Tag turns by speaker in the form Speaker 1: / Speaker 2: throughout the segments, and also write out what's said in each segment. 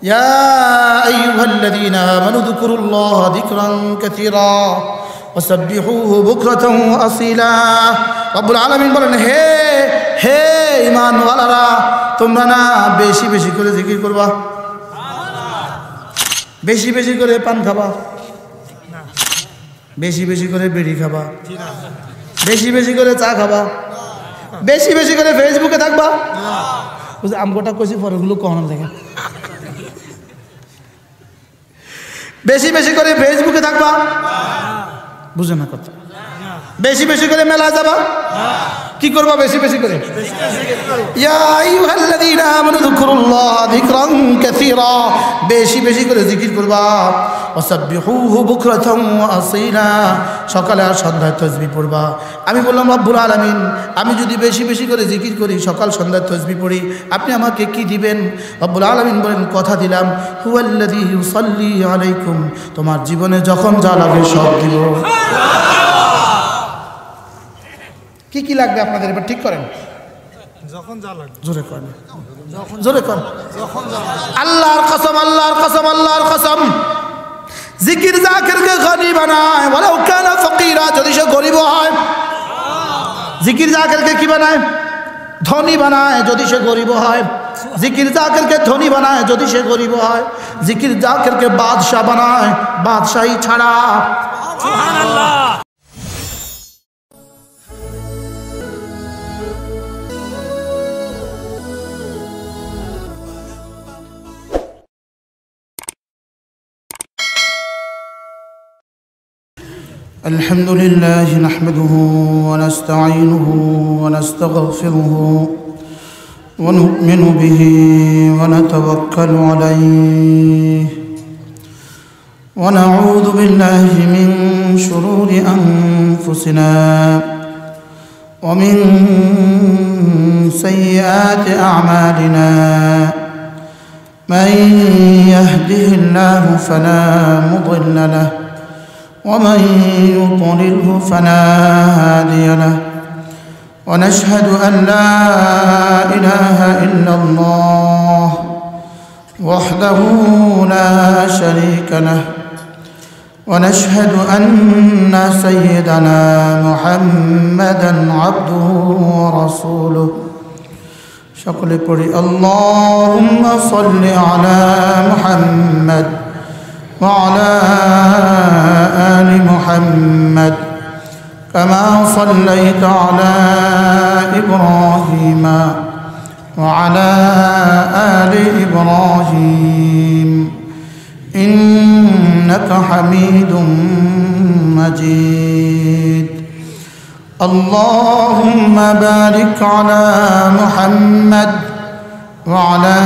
Speaker 1: ইয়া আইয়ুহাল্লাযীনা আমানু যকুরুল্লাহা যিকরান কাসীরা ওয়াসাব্বিহুহু বুকরাতান ওয়া আসীলা। রব্বুল আলামিন বলেন, হে হে ঈমানওয়ালারা, তোমরা না বেশি বেশি করে জিকির করবা, বেশি বেশি করে পান খাবা, বেশি বেশি করে বিড়ি খাবা, বেশি বেশি করে চা খাবা, বেশি বেশি করে ফেসবুকে থাকবা। আমগোটা কইছি পরেগুলো কখন দেখেন। বেশি বেশি করে ফেসবুকে থাকবা, বুঝে না কথা। বেশি বেশি করে মেলা যাবা, কি করবা বেশি বেশি করে? ইয়া আইয়ুহাল্লাযীনা আমানু যকুরুল্লাহা যিকরান কাসীরা, বেশি বেশি করে জিকির করবা। ওয়াসাব্বিহুহু বুকরাতান ওয়া আসীলা, সকালে আর সন্ধ্যায় তাসবিহ পড়বা। আমি বললাম, রব্বুল আলামিন, আমি যদি বেশি বেশি করে জিকির করি, সকাল সন্ধ্যায় তাসবিহ পড়ি, আপনি আমাকে কি দিবেন? রব্বুল আলামিন বলেন, কথা দিলাম, হুয়াল্লাযী ইউসাল্লি আলাইকুম, তোমার জীবনে যখন যা লাগে সব দিব। কি কি লাগবে আপনাদের এবার ঠিক করেন, যখন যা লাগবে জোরে করেন, জোরে করেন। আল্লাহর কসম, আল্লাহর কসম, আল্লাহর কসম, জিকির জাকিরকে গনি বানায়, ওয়ালাউ কানা ফকিরা, যদি সে গরিব হয়। জিকির জাকিরকে কি বানায়? ধনী বানায় যদি সে গরিব হয়। জিকির জাকিরকে ধনী বানায় যদি সে গরিব হয়। জিকির জাকিরকে বাদশা বানায় বাদশাহী ছাড়া। সুবহানাল্লাহ। الحمد لله نحمده ونستعينه ونستغفره ونؤمن به ونتوكل عليه ونعوذ بالله من شرور أنفسنا ومن سيئات أعمالنا من يهده الله فلا مضل له ومن يضلله فلا هادي له ونشهد أن لا إله إلا الله وحده لا شريك له ونشهد أن سيدنا محمدا عبده ورسوله شكل قرئ اللهم صل على محمد وعلى آل محمد كما صليت على إبراهيم وعلى آل إبراهيم إنك حميد مجيد اللهم بارك على محمد وعلى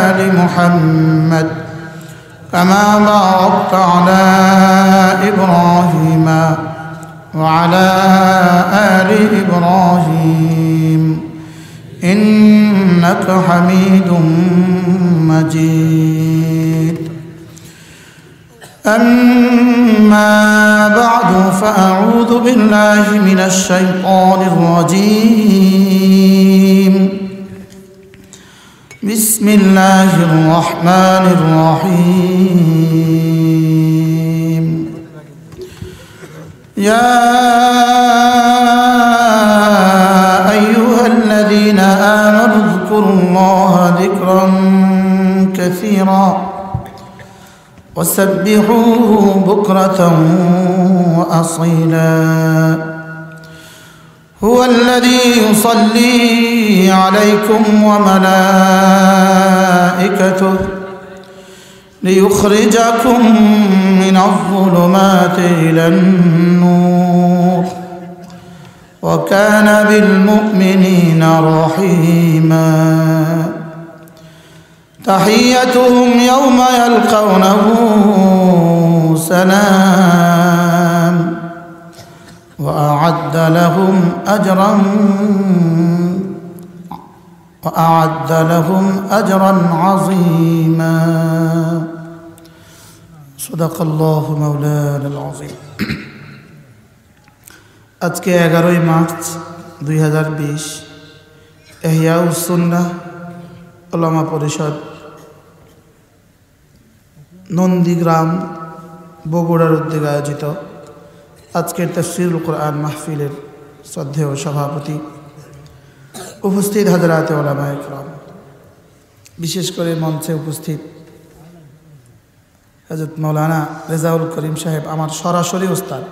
Speaker 1: آل محمد كما باركت على إبراهيم وعلى آل إبراهيم إنك حميد مجيد أما بعد فأعوذ بالله من الشيطان الرجيم بسم الله الرحمن الرحيم يا أيها الذين آمنوا اذكروا الله ذكرا كثيرا وسبحوه بكرة وأصيلا هو الذي يصلي عليكم وملائكته ليخرجكم من الظلمات إلى النور وكان بالمؤمنين رحيما تحيتهم يوم يلقونه سلام وأعد لهم أجرا عظيما صدق الله مولانا العظيم আজকে 11 মার্চ 2020 ইহয়া উস সুন্নাহ উলামা পরিষদ নন্দীগ্রাম বগুড়ার উদ্যোগে আয়োজিত আজকের তাফসীরুল কোরআন মাহফিলের শ্রদ্ধেয় সভাপতি, উপস্থিত হযরত উলামায়ে কেরাম, বিশেষ করে মঞ্চে উপস্থিত হযরত মাওলানা রেজাউল করিম সাহেব, আমার সরাসরি ওস্তাদ।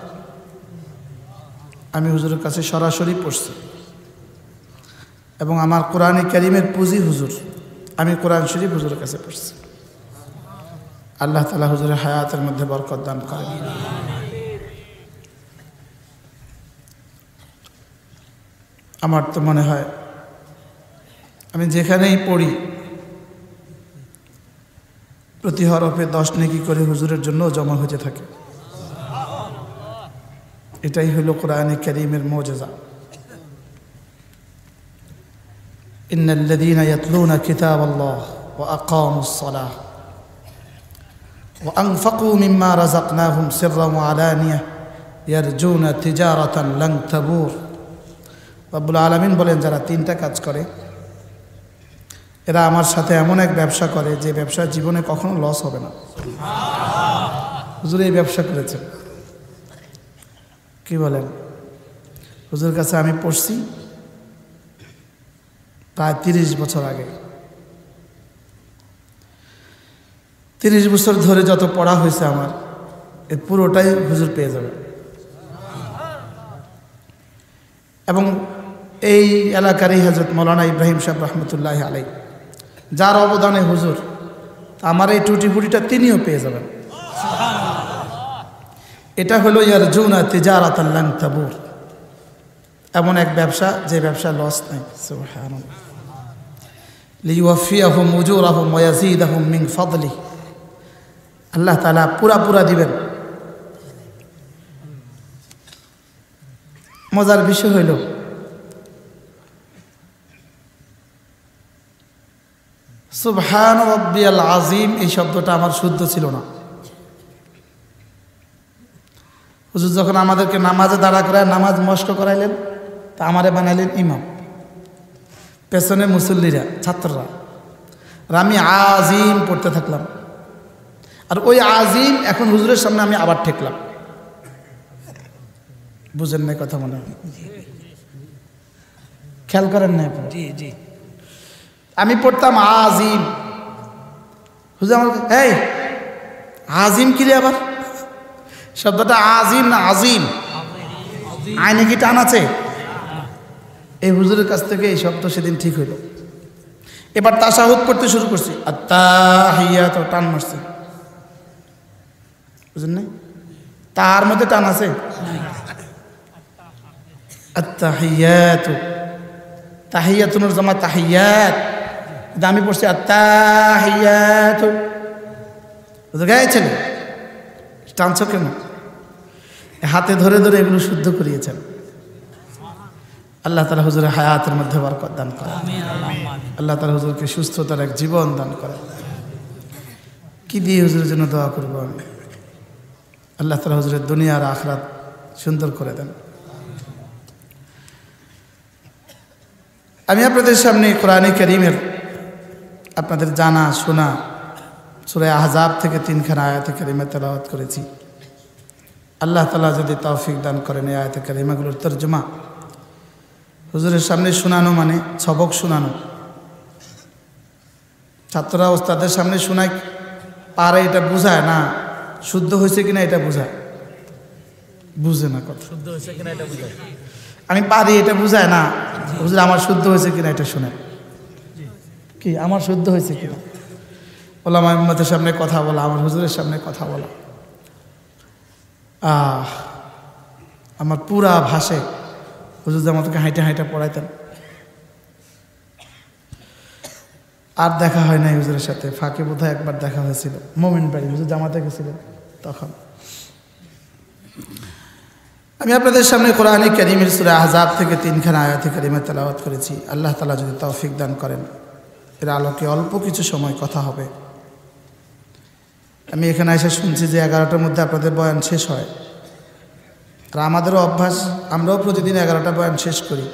Speaker 1: আমি হুজুরের কাছে সরাসরি পড়ছি এবং আমার কোরআনে কারীমের পুঁজি হুজুর। আমি কোরআন শরীফ হুজুরের কাছে পড়ছি। আল্লাহ তাআলা হুজুরের হায়াতের মধ্যে বরকত দান করেন। আমার তো মনে হয় আমি যেখানেই পড়ি প্রতি হরফে 10 নেকি করে হুজুরের জন্য জমা হতে থাকে। এটাই হলো কোরআনে কারীমের মুজিজা। ইন্নাল্লাযীনা ইয়াতলুনা কিতাবাল্লাহ ওয়া আকামুস সালাহ ওয়া আনফাকু মিম্মা রাযাকনাহুম সিররান ওয়া আলানিয়াহ ইয়ারজুনা তিজারাতান লান তাবুর। রব্বুল আলামিন বলেন, যারা 3টা কাজ করে এরা আমার সাথে এমন এক ব্যবসা করে যে ব্যবসা জীবনে কখনো লস হবে না। হুজুর এই ব্যবসা করেছেন। কি বলেন? হুজুর কাছে আমি পড়ছি প্রায় 30 বছর আগে। 30 বছর ধরে যত পড়া হয়েছে আমার, এর পুরোটাই হুজুর পেয়ে যাবে। এবং এই এলাকারই হযরত মাওলানা ইব্রাহিম সাহেব রহমতুল্লাহ আলাইহি, যার অবদানে হুজুর আমার এই টুটিপুটিটা তিনিও পেয়ে যাবেন। এটা হলো ইয়ারজুনা তিজারাতান লান তাবুর, এমন এক ব্যবসা যে ব্যবসা লস নাই। সুবহানাল্লাহ। লিওয়াফিয়াহুম উজুরাহুম ওয়া ইয়াজিদাহুম মিন ফাদলি। আল্লাহ তাআলা পুরা দিবেন। মজার বিষয় হইল সুবহান রাব্বিয়াল আযীম, এই শব্দটা আমার শুদ্ধ ছিল না। হুজুর যখন আমাদেরকে নামাজে দাঁড়া করায় নামাজ মস্ক করাইলেন, তা আমারে বানাইলেন ইমাম, পেছনে মুসল্লিরা ছাত্ররা, আর আমি আজিম পড়তে থাকলাম। আর ওই আজিম এখন হুজুরের সামনে আমি আবার ঠেকলাম। বুঝেন না কথা? মনে হয় খেয়াল করেন না? জি জি। আমি পড়তাম আজিম, হুজুর আমার এই আজিম কি রে? আবার শব্দটা আজিম না আজিম, আইনে কি টান আছে? এই হুজুরের কাছ থেকে এই শব্দ সেদিন ঠিক হইল। এবার তাশাহুদ পড়তে শুরু করছি, আত্তাহিয়াত টান মারছি। বুঝেন না? তার মধ্যে টান আছে। আত্তাহিয়াত, তাহিয়াতুর জামা তাহিয়াত, আমি পড়ছি আত্তাহিয়াত। ছেলে টানছ কেন? হাতে ধরে ধরে এগুলো শুদ্ধ করিয়েছেন। আল্লাহ তাআলা হুজুরের হায়াতের মধ্যে বরকত দান করেন। আল্লাহ তাআলা হুজুরকে সুস্থতার এক জীবন দান করেন। কি দিয়ে হুজুরের জন্য দোয়া করবো আমি? আল্লাহ তাআলা হুজুরের দুনিয়া আর আখিরাত সুন্দর করে দেন। আমি আপনাদের সামনে কোরআনে কারীমের আপনাদের জানা শোনা সূরা আহজাব থেকে 3খানা আয়াতে কারিমা তেলাওয়াত করেছি। আল্লাহ তাআলা যদি তৌফিক দান করেন এই আয়াতে কারিমাগুলোর তরজমা হুজুরের সামনে শোনানো মানে সবক শোনানো। ছাত্ররা ওস্তাদের সামনে শোনায় পারে, এটা বোঝায় না শুদ্ধ হয়েছে কিনা এটা বোঝায়, বুঝে না কথা। শুদ্ধ হয়েছে কিনা এটা বোঝায়, আমি পারি এটা বোঝায় না। হুজুর আমার শুদ্ধ হয়েছে কিনা এটা শোনায়, কি আমার শুদ্ধ হয়েছে কিনা। ওলামা উম্মতের সামনে কথা বলা, আমার হুজুরের সামনে কথা বলা, আমার পুরা ভাষে হুজুর আমাদেরকে হাইটা হাইটা পড়াইতেন। আর দেখা হয় নাই হুজুরের সাথে, ফাঁকে বোধহয় একবার দেখা হয়েছিল মোমিন বাড়ি, হুজুর জামাতে গেছিলেন তখন। আমি আপনাদের সামনে কোরআনে কারীমের সূরা আহজাব থেকে 3খানা আয়াতে কারিমা তেলাওয়াত করেছি। আল্লাহ তাআলা যদি তৌফিক দান করেন এর আলোকে অল্প কিছু সময় কথা হবে। আমি এখানে এসে শুনছি যে 11টার মধ্যে আপনাদের বয়ান শেষ হয়, আর আমাদেরও অভ্যাস, আমরাও প্রতিদিন 11টা বয়ান শেষ করি।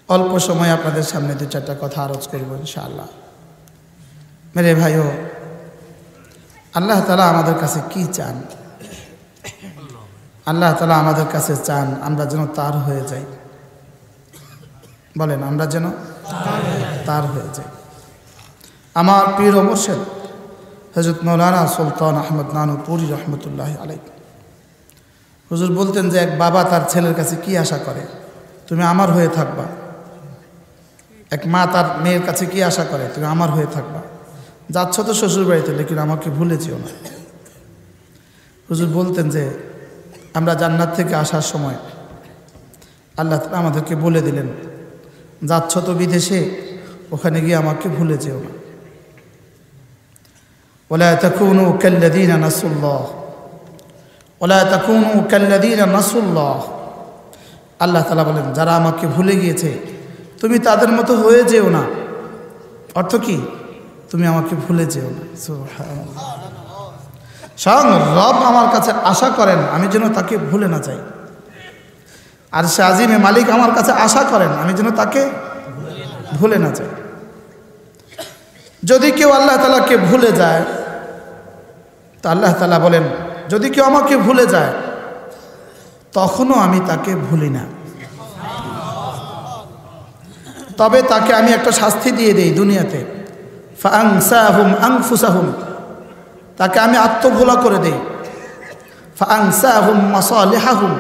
Speaker 1: অল্প সময় আপনাদের সামনে 2-4টা কথা আরজ করব ইনশাআল্লাহ। মেরে ভাইও, আল্লাহ তাআলা আমাদের কাছে কি চান? আল্লাহ তাআলা আমাদের কাছে চান আমরা যেন তার হয়ে যাই। বলেন, আমরা যেন তার হয়ে যাই। আমার পীর ও মুর্শিদ হযরত মাওলানা সুলতান আহমদ নানুপুরি রহমতুল্লাহ আলাইহি হুজুর বলতেন যে এক বাবা তার ছেলের কাছে কি আশা করে? তুমি আমার হয়ে থাকবা। এক মা তার মেয়ের কাছে কি আশা করে? তুমি আমার হয়ে থাকবা। যাচ্ছ তো শ্বশুর বাড়িতে, লেকিন আমাকে ভুলে যেও না। হুজুর বলতেন যে আমরা জান্নাত থেকে আসার সময় আল্লাহ তাআলা আমাদেরকে বলে দিলেন, যাচ্ছ তো বিদেশে, ওখানে গিয়ে আমাকে ভুলে যেও না। ওয়ালা তাকুনু কাল্লাযীনা নাসুল্লাহ, ওয়ালা তাকুনু কাল্লাযীনা নাসুল্লাহ। আল্লাহ তাআলা বলেন, যারা আমাকে ভুলে গিয়েছে তুমি তাদের মতো হয়ে যেও না। অর্থ কি? তুমি আমাকে ভুলে যেও না। সুবহানাল্লাহ। স্বয়ং রব আমার কাছে আশা করেন আমি যেন তাকে ভুলে না যাই। আর সে আজিমে মালিক আমার কাছে আশা করেন আমি যেন তাকে ভুলে না যাই। যদি কেউ আল্লাহ তাআলাকে ভুলে যায়, তা আল্লাহ তাআলা বলেন, যদি কেউ আমাকে ভুলে যায় তখনও আমি তাকে ভুলি না, তবে তাকে আমি একটা শাস্তি দিয়ে দেই দুনিয়াতে। ফাআনসাহুম আনফুসাহুম, তাকে আমি আত্মভোলা করে দেই। ফাআনসাহুম মাসালিহাহুম,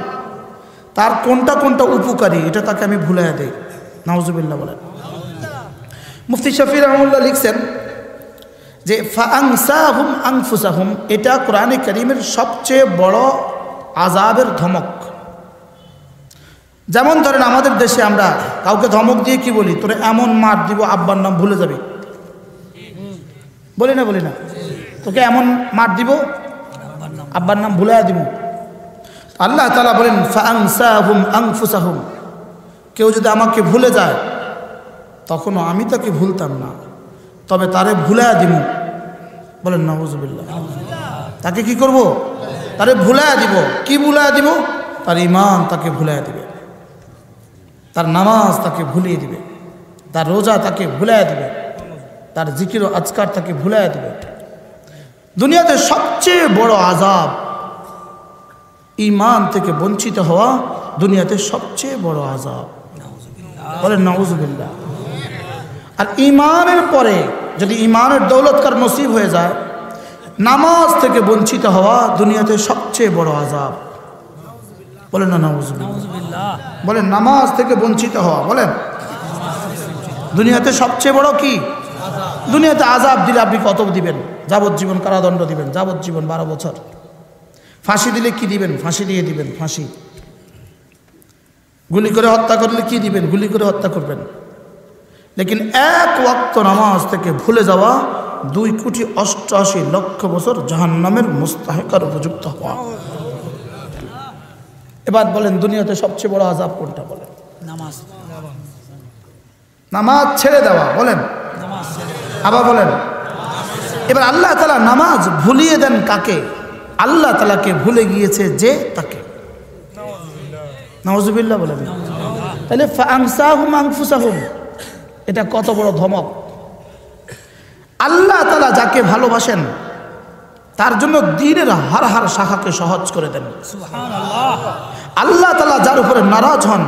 Speaker 1: তার কোনটা কোনটা উপকারী এটা তাকে আমি ভুলাই দেই। নাউজুবিল্লাহ বলেন। মুফতি শফি রহমাতুল্লাহ লিখছেন যে ফাআনসাহুম আনফুসাহুম, এটা কোরআনে কারীমের সবচেয়ে বড় আযাবের ধমক। যেমন ধরেন আমাদের দেশে আমরা কাউকে ধমক দিয়ে কি বলি? তোরে এমন মার দিব আব্বার নাম ভুলে যাবে। বলি না? তোকে এমন মার দিব আব্বার নাম ভুলে দিব। আল্লাহ তাআলা বলেন ফাআনসাহুম আনফুসাহুম, কেউ যদি আমাকে ভুলে যায় তখনও আমি তাকে ভুলতাম না, তবে তারে ভুলে দিব। বলেন নাউজুবিল্লাহ। তাকে কি করব? তারে ভুলে দিব। কি ভুলে দিব? তার ঈমান তাকে ভুলে দিবে, তার নামাজ তাকে ভুলিয়ে দিবে, তার রোজা তাকে ভুলে দিবে, তার জিকির ও আজকার তাকে ভুলে দিবে। দুনিয়াতে সবচেয়ে বড় আযাব ঈমান থেকে বঞ্চিত হওয়া, দুনিয়াতে সবচেয়ে বড় আযাব। বলেন নাউজুবিল্লাহ। আর ঈমানের পরে যদি ঈমানের দৌলতকার নসিব হয়ে যায়, নামাজ থেকে বঞ্চিত হওয়া দুনিয়াতে সবচেয়ে বড় আযাব। বলেন না নাউজুবিল্লাহ। বলেন নামাজ থেকে বঞ্চিত হওয়া, বলেন দুনিয়াতে সবচেয়ে বড় কি? দুনিয়াতে আযাব দিলে আপনি কত দিবেন? যাবজ্জীবন কারাদণ্ড দিবেন, যাবজ্জীবন 12 বছর। ফাঁসি দিলে কি দিবেন? ফাঁসি দিয়ে দিবেন, ফাঁসি। গুলি করে হত্যা করলে কি দিবেন? গুলি করে হত্যা করবেন। লেকিন এক ওয়াক্ত নামাজ থেকে ভুলে যাওয়া 2,88,00,000 বছর জাহান্নামের মুস্তাহিকার উপযুক্ত হওয়া। এবার বলেন দুনিয়াতে সবচেয়ে বড় আযাব কোনটা? বলেন নামাজ। নামাজ ছেড়ে দেওয়া। বলেন আবার বলেন। এবার আল্লাহ তাআলা নামাজ ভুলিয়ে দেন কাকে? আল্লাহ তাআলাকে ভুলে গিয়েছে যে তাকে। নাউজুবিল্লাহ বলেন। তাহলে ফাআনসাহুম আনফুসাহুম, এটা কত বড় ধমক। আল্লাহ তাআলা যাকে ভালোবাসেন তার জন্য দ্বীনের হার হার শাখাকে সহজ করে দেন। সুবহানাল্লাহ। আল্লাহ তাআলা যার উপরে নারাজ হন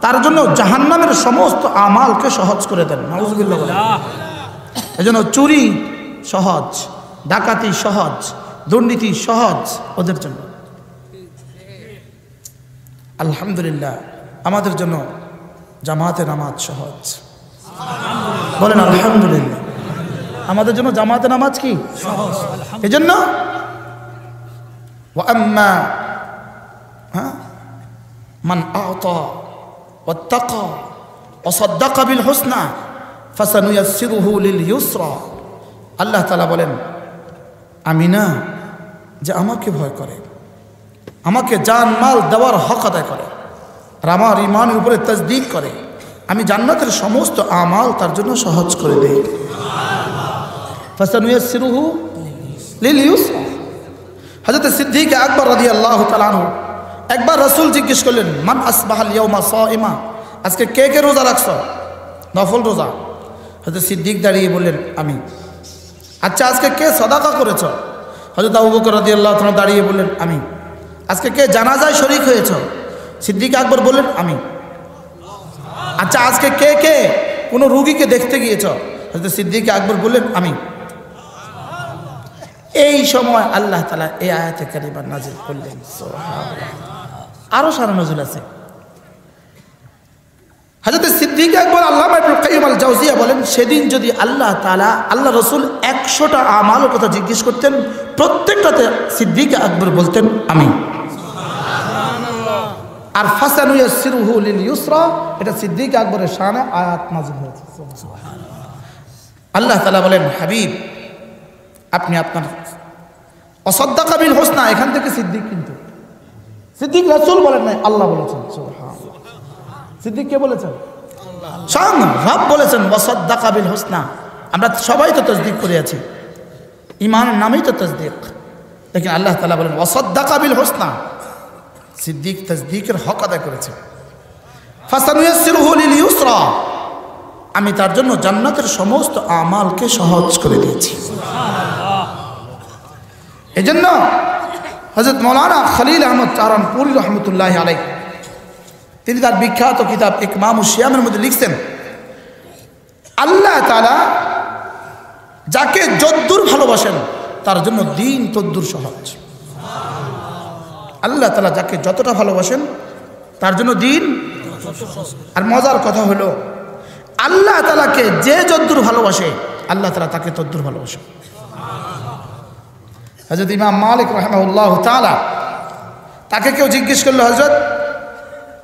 Speaker 1: তার জন্য জাহান্নামের সমস্ত আমালকে সহজ করে দেন। নাউজুবিল্লাহ বলেন। এজন্য চুরি সহজ, ডাকাতি সহজ, দুর্নীতি সহজ ওদের জন্য। আলহামদুলিল্লাহ আমাদের জন্য জামাতে নামাজ সহজ। বলেন আলহামদুলিল্লাহ। আমাদের জন্য জামাতে নামাজ কি সহজ। এজন্য ওয়া আম্মা মান আ'তা ওয়াত্তাকা ওয়া সাদ্দাকা বিল হুসনা ফাসানুয়াসসিরুহু লিল ইউসরা। আল্লাহ তাআলা বলেন, আমি না যে আমাকে ভয় করে, আমাকে জান মাল দেওয়ার হক আদায় করে আর আমার ঈমানের উপরে তাসদীক করে, আমি জান্নাতের সমস্ত আমাল তার জন্য সহজ করে দেই। ফাসানুয়াসসিরুহু লিল ইউসরা। হযরত সিদ্দিক আকবর রাদিয়াল্লাহু তাআলা আনহু একবার রাসূল জিজ্ঞেস করলেন, মান আসবাহাল ইয়াউমা সাইমা, আজকে কে কে রোজা রাখছো? নফল রোজা। হযরত সিদ্দিক দাঁড়িয়ে বললেন, আমি। আচ্ছা আজকে কে সাদাকা করেছ? হযরত আবু বকর রাদিয়াল্লাহু তাআলা দাঁড়িয়ে বললেন আমি। আজকে কে জানাজায় শরীক হয়েছ? সিদ্দিক আকবর বললেন আমি। আচ্ছা আজকে কে কে কোনো রোগীকে দেখতে গিয়েছ? হযরত সিদ্দিক আকবর বললেন আমি। এই সময় আল্লাহ তাআলা এই আয়াতে কারিমা নাযিল করলেন। সুবহানাল্লাহ। আরো সারা নজুল আছে। হযরত সিদ্দিক আকবর আল্লামা ইবনে কাইয়্যিম আল জাওজিয়া বলেন সেদিন যদি আল্লাহ তাআলা আল্লাহ রাসূল 100টা আমালের কথা জিজ্ঞেস করতেন, প্রত্যেকটাতে সিদ্দিক আকবর বলতেন আমি। আর ফাসানুয়াসসিরুহু লিল ইউসরা, এটা সিদ্দিক আকবরের শানে আয়াত নাযিল হয়েছে। আল্লাহ তাআলা বলেন হাবিব আপনি আপনার অসাদ্দাকা বিল হোসনা, এখান থেকে সিদ্দিক, কিন্তু সিদ্দিক রাসূল বলেন নাই, আল্লাহ বলেছেন। সুবহানাল্লাহ। সিদ্দিক কে বলেছেন? স্বয়ং রব বলেছেন ওয়াসাদ্দাকা বিল হোসনা। আমরা সবাই তো তাসদীক করে আছি, ঈমানের নামেই তো তাসদীক, লেকিন আল্লাহ তাআলা বলেন ওয়াসাদ্দাকা বিল হোসনা। সিদ্দিক তাসদীকের হক আদায় করেছে। ফাসানুয়াসসিরুহু লিল ইউসরা, আমি তার জন্য জান্নাতের সমস্ত আমালকে সহজ করে দিয়েছি। এজন্য হযরত মাওলানা খলিল আহমদ চারানপুরী রহমতুল্লাহি আলাইহি তিনি তার বিখ্যাত কিতাব ইকমামুশ শিয়ামের মধ্যে লিখছেন আল্লাহ তাআলা যাকে যদ্দুর ভালোবাসেন তার জন্য দিন তদ্দুর সহজ। আল্লাহ তাআলা যাকে যতটা ভালোবাসেন তার জন্য দিন। আর মজার কথা হলো আল্লাহ তাআলাকে যে যদ্দুর ভালোবাসে আল্লাহ তাআলা তাকে তদ্দুর ভালোবাসে। হযরত ইমাম মালিক রাহিমাহুল্লাহ তাআলা তাকে কেউ জিজ্ঞেস করলো হযরত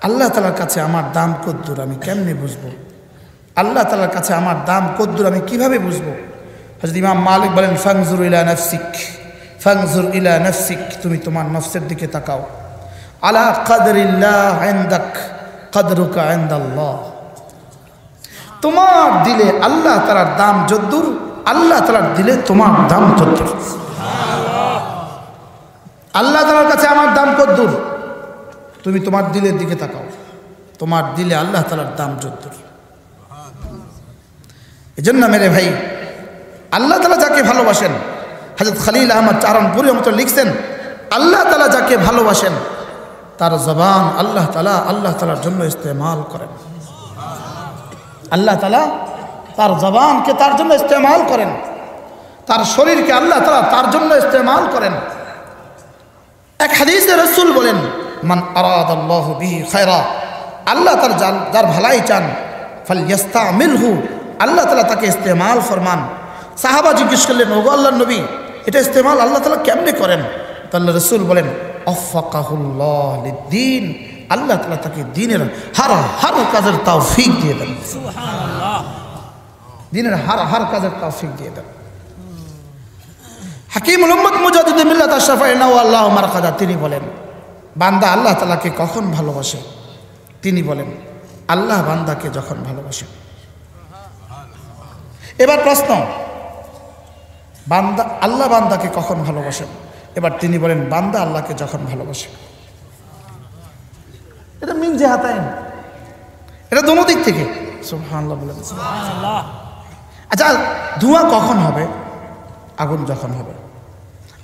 Speaker 1: আল্লাহ তাআলার কাছে আমার দাম কদ্দুর আমি কেমনে বুঝবো? আল্লাহ তাআলার কাছে আমার দাম কদ্দুর আমি কিভাবে বুঝবো? হযরত ইমাম মালিক বলেন ফানজুর ইলা নাফসিক, ফানজুর ইলা নাফসিক, তুমি তোমার নফসের দিকে তাকাও। আলা কদরিল্লাহ ইনদাক কদরুকা ইনদাল্লাহ, তোমার দিলে আল্লাহ তাআলার দাম যদ্দুর, আল্লাহ তাআলার দিলে তোমার দাম তদ্দুর। আল্লাহ তাআলার কাছে আমার দাম কদ্দুর, তুমি তোমার দিলের দিকে তাকাও, তোমার দিলে আল্লাহ তাআলার দাম যদ্দুর। এজন্য মেরে ভাই আল্লাহ তাআলা যাকে ভালোবাসেন, হযরত খলিল আহমদ চারানপুরী রহমাতুল্লাহ লিখছেন আল্লাহ তাআলা যাকে ভালোবাসেন তার জবান আল্লাহ তাআলার জন্য ইস্তেমাল করেন। আল্লাহ তাআলা তার জবানকে তার জন্য ইস্তেমাল করেন, তার শরীরকে আল্লাহ তাআলা তার জন্য ইস্তেমাল করেন। এক হাদিসে রাসূল বলেন মান আরাদাল্লাহু বিহি খায়রা, আল্লাহ তাআলা যার ভালাই চান ফালইস্তামিলহু, আল্লাহ তাআলা তাকে ইস্তেমাল ফরমান। সাহাবা জিজ্ঞেস করলেন ওগো আল্লাহর নবী এটা ইস্তেমাল আল্লাহ তাআলা কেমনে করেন? তাহলে রাসূল বলেন আফাকাহুল্লাহ লিদ্দিন, আল্লাহ তাআলা তাকে দ্বীনের হার কাজের তৌফিক দিয়ে দেন। সুবহানাল্লাহ। দ্বীনের হার কাজের তৌফিক দিয়ে দেন। হাকিমুল উম্মত মুজাদ্দিদ মিল্লাত আশরাফাই নাওয়াল্লাহু মারকাদা তিনি বলেন বান্দা আল্লাহ তাআলাকে কখন ভালোবাসে? তিনি বলেন আল্লাহ বান্দাকে যখন ভালোবাসে। এবার প্রশ্ন, বান্দা আল্লাহ বান্দাকে কখন ভালোবাসেন? এবার তিনি বলেন বান্দা আল্লাহকে যখন ভালোবাসে। এটা মিন জিহাতাইন, এটা দোনো দিক থেকে। সুবহানাল্লাহ বলেন। সুবহানাল্লাহ। আচ্ছা ধোঁয়া কখন হবে? আগুন যখন হবে।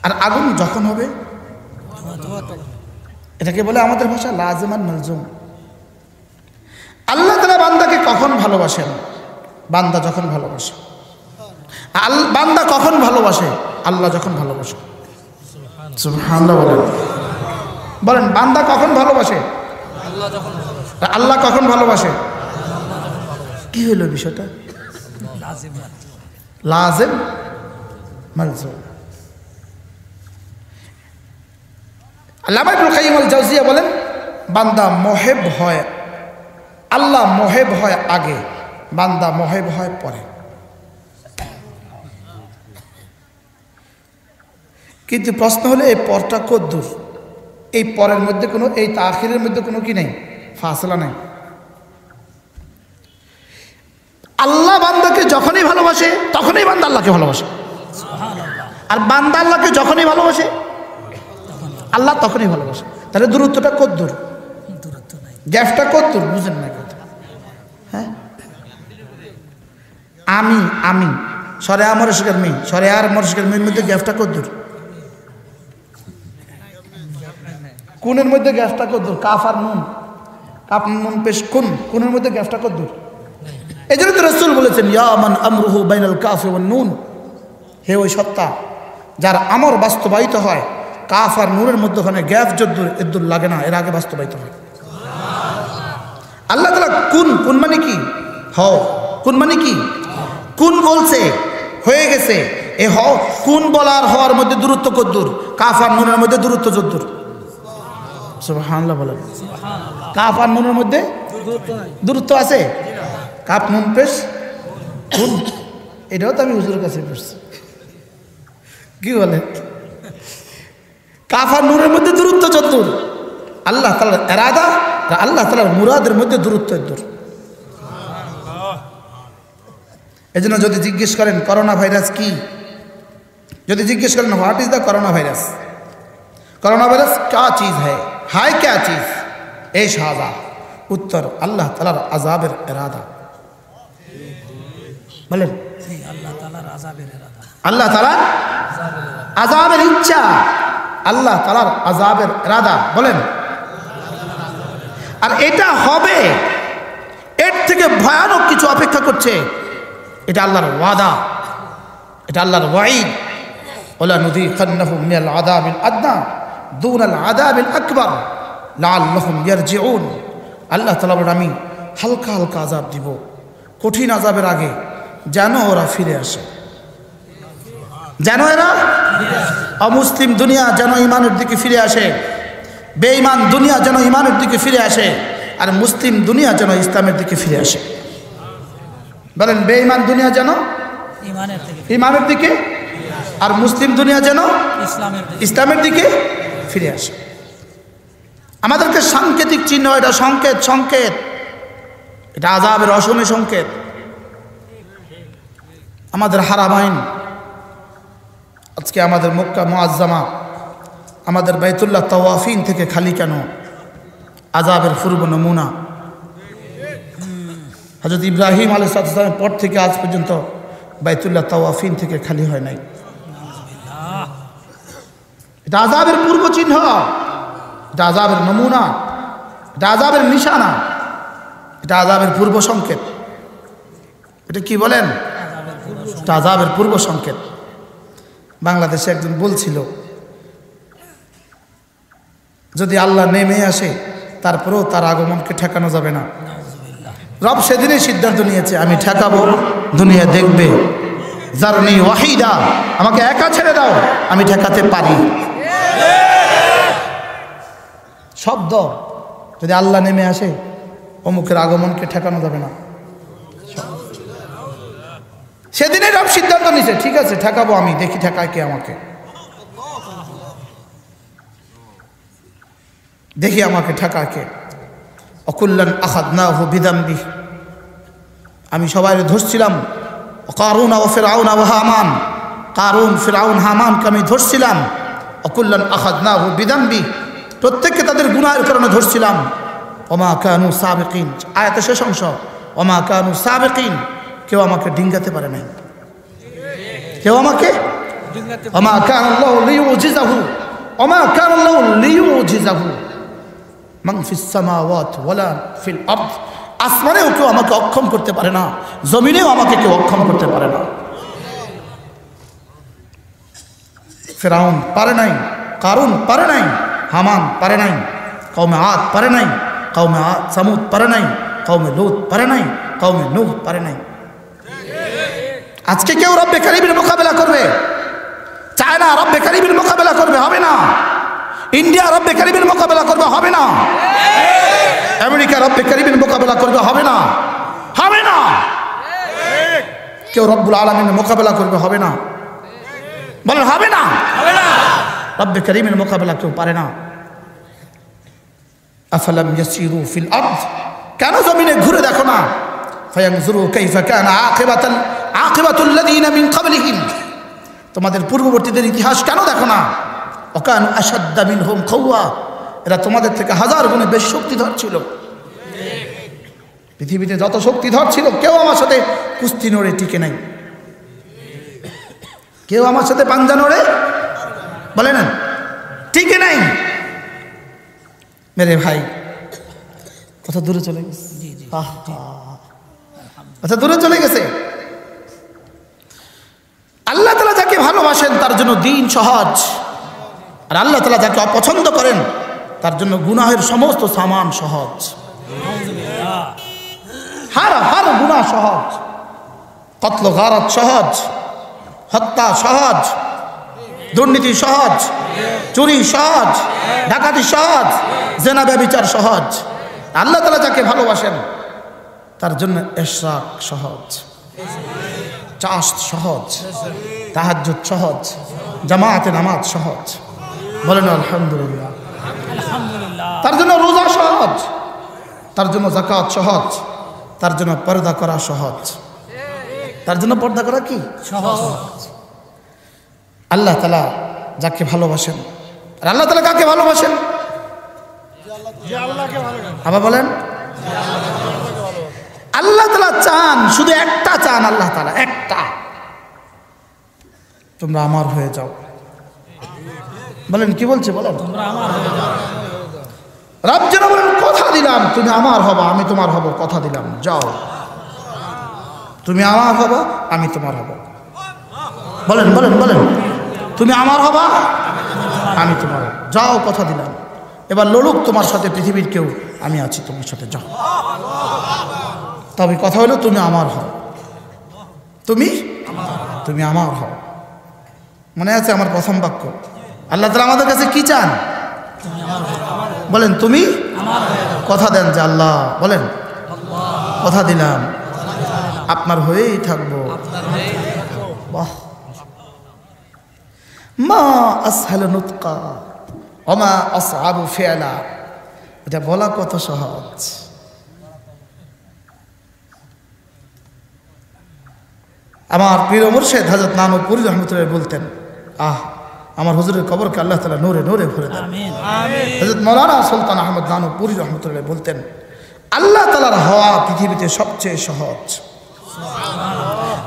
Speaker 1: আর আগুন যখন হবে এটাকে বলে আমাদের ভাষা লাজিমান মালজুম। আল্লাহ তাআলা বান্দাকে কখন ভালোবাসেন? বান্দা যখন ভালোবাসে। বান্দা কখন ভালোবাসে? আল্লাহ যখন ভালোবাসে। সুবহানাল্লাহ বলেন। বলেন বান্দা কখন ভালোবাসে? আল্লাহ কখন ভালোবাসে? কি হলো বিষয়টা? লাজিম মালজুম। আল্লামা ইবনে কাইয়্যিম আল জাওজিয়া বলেন বান্দা মুহিব হয়, আল্লাহ মুহিব হয় আগে, বান্দা মুহিব হয় পরে। কিন্তু প্রশ্ন হলো এই পরটা কদ্দূর? এই পরের মধ্যে কোনো, এই তাখিরের মধ্যে কোনো কি নেই, ফাসলা নেই। আল্লাহ বান্দাকে যখনই ভালোবাসে তখনই বান্দা আল্লাহকে ভালোবাসে, আর বান্দা আল্লাহকে যখনই ভালোবাসে আল্লাহ তখনই ভালোবাসে। তাহলে দূরত্বটা কদ্দূর? গ্যাপটা কদ্দূর? বুঝেন না কথা? হ্যাঁ আমি সরে আমরের শিকার মেয়ে, সরে আর মরশের মেয়ের মধ্যে গ্যাপটা কদ্দূর? কুনের মধ্যে গ্যাসটা কদ্দুর? কাফ আর নুন, কাফ নুন পেশ কুন, কুনের মধ্যে গ্যাসটা কদ্দুর? এই জন্য তো রাসূল বলেছেন ইয়া মান আমরুহু বাইনাল কাফ ওয়ান নুন, হে ওই সত্তা যার আমর বাস্তবায়িত হয় কাফ আর নুনের মধ্যখানে গ্যাস যদ্দুর এদ্দুর লাগে না, এর আগে বাস্তবায়িত হয়। আল্লাহ তাআলা কুন, কুন মানে কি? হও, কুন মানে কি? কুন বলছে হয়ে গেছে, এ হও কুন বলার হওয়ার মধ্যে দূরত্ব কদ্দুর? কাফ আর নুনের মধ্যে দূরত্ব যদ্দুর। সুবহানাল্লাহ বলেন। কাফ আর নুনের মধ্যে দূরত্ব আছে? কাফ নুন পেশ কুন, এটাও তো আমি হুজুরের কাছে পড়ছি। কি বলে? কাফ আর নুনের মধ্যে দূরত্ব যদ্দুর, আল্লাহ তাআলার ইরাদা আর আল্লাহ তাআলার মুরাদের মধ্যে দূরত্ব এদ্দুর। এজন্য যদি জিজ্ঞেস করেন করোনা ভাইরাস কি, যদি জিজ্ঞেস করেন what is the corona virus, corona virus क्या चीज है क्या चीज, এই শাহজা উত্তর আল্লাহ তাআলার আযাবের ইরাদা। বলেন আল্লাহ তাআলার আযাবের ইচ্ছা, আল্লাহ তাআলার আযাবের ইরাদা। বলেন আর এটা হবে, এর থেকে ভয়ানক কিছু অপেক্ষা করছে, এটা আল্লাহর ওয়াদা, এটা আল্লাহর ওয়াইদ। ওয়ালা নুযীকান্নাহুম মিনাল আযাবিল আদনা দুনাল আযাবিল আকবার লাআল্লাহুম ইয়ারজিউন। আল্লাহ তাআলা বলেন আমি হালকা হালকা আযাব দিব কঠিন আযাবের আগে, যেন ওরা ফিরে আসে, যেন এরা অমুসলিম দুনিয়া যেন ইমানের দিকে ফিরে আসে, বেঈমান দুনিয়া যেন ইমানের দিকে ফিরে আসে, আর মুসলিম দুনিয়া যেন ইসলামের দিকে ফিরে আসে। বলেন বেঈমান দুনিয়া যেন ইমানের দিকে, আর মুসলিম দুনিয়া যেন ইসলামের দিকে ফিরে আসে। আমাদেরকে সাংকেতিক চিহ্ন, এটা সংকেত, সংকেত, এটা আযাবের অশনি সংকেত। আমাদের হারামাইন, আজকে আমাদের মক্কা মুআজ্জামা, আমাদের বাইতুল্লাহ তাওয়াফিন থেকে খালি কেন? আযাবের পূর্ব নমুনা। হযরত ইব্রাহিম আলাইহিস সালামের পর থেকে আজ পর্যন্ত বাইতুল্লাহ তাওয়াফিন থেকে খালি হয় নাই। এটা আযাবের পূর্ব চিহ্ন, এটা আযাবের নমুনা, এটা আযাবের নিশানা, এটা আযাবের পূর্ব সংকেত। এটা কি বলেন? এটা আযাবের পূর্ব সংকেত। বাংলাদেশে একজন বলছিল যদি আল্লাহ নেমে আসে তারপরেও তার আগমনকে ঠেকানো যাবে না। রব সেদিনই সিদ্ধান্ত নিয়েছে আমি ঠেকাবো, দুনিয়া দেখবে। জারনি ওয়াহিদা, আমাকে একা ছেড়ে দাও, আমি ঠেকাতে পারি। শব্দ যদি আল্লাহ নেমে আসে অমুকের আগমনকে ঠেকানো যাবে না। সেদিনই রব সিদ্ধান্ত নিয়েছে ঠিক আছে ঠেকাবো আমি, দেখি ঠেকায় কে আমাকে, দেখি আমাকে ঠেকায় কে। অকুল্লান আখাযনাহু বিযামবি, আমি সবাই ধরছিলাম। কারুন ও ফিরআউন ও হামান, কারুন ফিরআউন হামানকে আমি ধরছিলাম। অকুল্লান আখাযনাহু বিযামবি, প্রত্যেককে তাদের গুনাহের কারণে ধরছিলাম। ওমা কানু সাবিকিন, আয়াতের শেষ অংশ, ওমা কানু সাবিকিন, কেউ আমাকে ডিঙ্গাতে পারে নাই, কেউ আমাকে। ওমা কানাল্লাহু লিইউজিজাহু, ওমা কানাল্লাহু লিইউজিজাহু মান ফিস সামাওয়াতি ওয়ালা ফিল আরদ, আসমানেও কেউ আমাকে অক্ষম করতে পারে না, জমিনেও আমাকে কেউ অক্ষম করতে পারে না। ফিরআউন পারে নাই, কারুন পারে নাই, হামান পারে নাই, কওমে আদ পারে নাই, কওমে সামুদ পারে নাই, কওমে লূত পারে নাই, কওমে নূহ পারে নাই। আজকে কেউ রব্বে কারীমের মোকাবেলা করবে? চায়না রব্বে কারীমের মোকাবেলা করবে? হবে না। ইন্ডিয়া রব্বে কারীমের মোকাবেলা করবে? হবে না। আমেরিকা রব্বে কারীমের মোকাবেলা করবে? হবে না, হবে না। কেউ রব্বুল আলামিনের মোকাবেলা করবে? হবে না। বলেন হবে না, হবে না। রব্বে কারীমের মোকাবেলা কেউ পারে না। আফালাম ইয়াসিরু ফিল আরদ, কেন জমিনে ঘুরে দেখো না? ফায়ানজুরু কাইফা কানা আকিবাতুল্লাযীনা মিন ক্বাবলিহিম, তোমাদের পূর্ববর্তীদের ইতিহাস কেন দেখো না? ওয়াকানু আশাদ্দা মিনহুম কুওয়া, এরা তোমাদের থেকে হাজার গুণে বেশি শক্তিধর ছিল। পৃথিবীতে যত শক্তিধর ছিল কেউ আমার সাথে কুস্তি নড়ে টিকে নাই, কেউ আমার সাথে পাঞ্জা নড়ে বলে না টিকে নাই। মেরে ভাই কথা দূরে চলে গেছে, কথা দূরে চলে গেছে। আল্লাহ তাআলা যাকে ভালোবাসেন তার জন্য দিন সহজ, আর আল্লাহ তাআলা যাকে অপছন্দ করেন তার জন্য গুনাহের সমস্ত সামান সহজ। হার গুনাহ সহজ, কতল গারাত সহজ, হত্যা সহজ, দুর্নীতি সহজ, চুরি সহজ, ডাকাতি সহজ, জেনা ব্যভিচার সহজ। আল্লাহ তাআলা যাকে ভালোবাসেন তার জন্য ইশরাক সহজ, চাষ সহজ, তাহাজ্জুদ সহজ, জামাতে নামাজ সহজ। বলেন আলহামদুলিল্লাহ। তার জন্য রোজা সহজ, তার জন্য যাকাত সহজ, তার জন্য পর্দা করা সহজ। তার জন্য পর্দা করা কি সহজ। আল্লাহ তাআলা যাকে ভালোবাসেন, আর আল্লাহ তাআলা কাকে ভালোবাসেন? আবার বলেন। আল্লাহ তাআলা চান, শুধু একটা চান, আল্লাহ তাআলা একটা, তোমরা আমার হয়ে যাও। বলেন কি বলছে? বলেন রব যেন বলেন কথা দিলাম তুমি আমার হবা, আমি তোমার হব, কথা দিলাম, যাও তুমি আমার হবা, আমি তোমার হব। বলেন বলেন বলেন, তুমি আমার হবা, আমি তোমার, যাও কথা দিলাম। এবার লড়ুক তোমার সাথে পৃথিবীর কেউ, আমি আছি তোমার সাথে, যাও। তবে কথা হলো তুমি আমার হও, তুমি আমার হও। মনে আছে আমার প্রথম বাক্য? আল্লাহ তাআলা আমাদের কাছে কি চান? বলেন তুমি কথা দেন যে আল্লাহ, বলেন কথা দিলাম আপনার হয়েই থাকবো। বাহ, মা আসহালু নুতকা ওয়া মা আসআবু ফিআলা, এটা বলা কত সহজ। আমার প্রিয় মুর্শিদ হযরত নানুপুরী রহমাতুল্লাহ বলতেন, আমার হুজুরের কবরকে আল্লাহ তাআলা নূরে নূরে ভরে দেন। হযরত মাওলানা সুলতান আহমদ নানুপুরী রহমাতুল্লাহ বলতেন, আল্লাহ তাআলার হওয়া পৃথিবীতে সবচেয়ে সহজ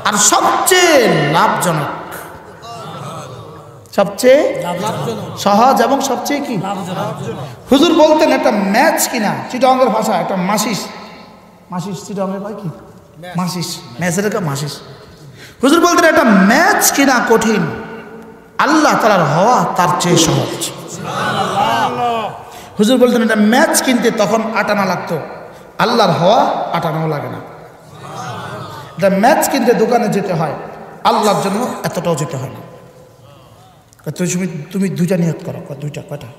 Speaker 1: আর সবচেয়ে লাভজনক, সবচেয়ে সহজ এবং সবচেয়ে কি হুজুর বলতেন একটা ম্যাচ কিনা, চিটাঙ্গের ভাষা একটা মাসিস, চিটাঙ্গের ভাই কি মাসিস, ম্যাচের একটা মাসিস। হুজুর বলতেন একটা ম্যাচ কিনা কঠিন, আল্লাহ তাআলার হওয়া তার চেয়ে সহজ। হুজুর বলতেন একটা ম্যাচ কিনতে তখন 8 আনা লাগতো, আল্লাহর হওয়া 8 আনাও লাগে না। একটা ম্যাচ কিনতে দোকানে যেতে হয়, আল্লাহর জন্য এতটাও যেতে হয় না। তুমি 2টা নিয়ত করো। 2টা কয়টা?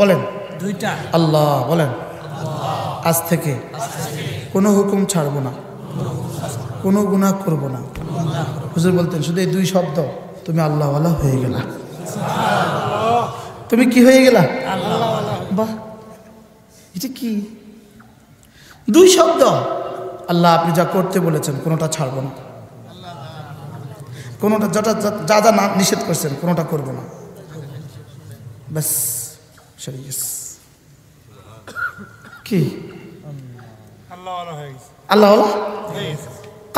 Speaker 1: বলেন 2টা। আল্লাহ বলেন আজ থেকে কোনো হুকুম ছাড়বো না, কোনো গুনাহ করব না। হুজুর বলতেন শুধু এই 2 শব্দ, তুমি আল্লাহওয়ালা হয়ে গেলা। তুমি কি হয়ে গেলা? বাহ, এটা কি 2 শব্দ। আল্লাহ আপনি যা করতে বলেছেন কোনোটা ছাড়বো না, কোনোটা যা যা নিষেধ করছেন কোনোটা করবো না, ব্যাস সরে গেছে। কি আল্লাহওয়ালা?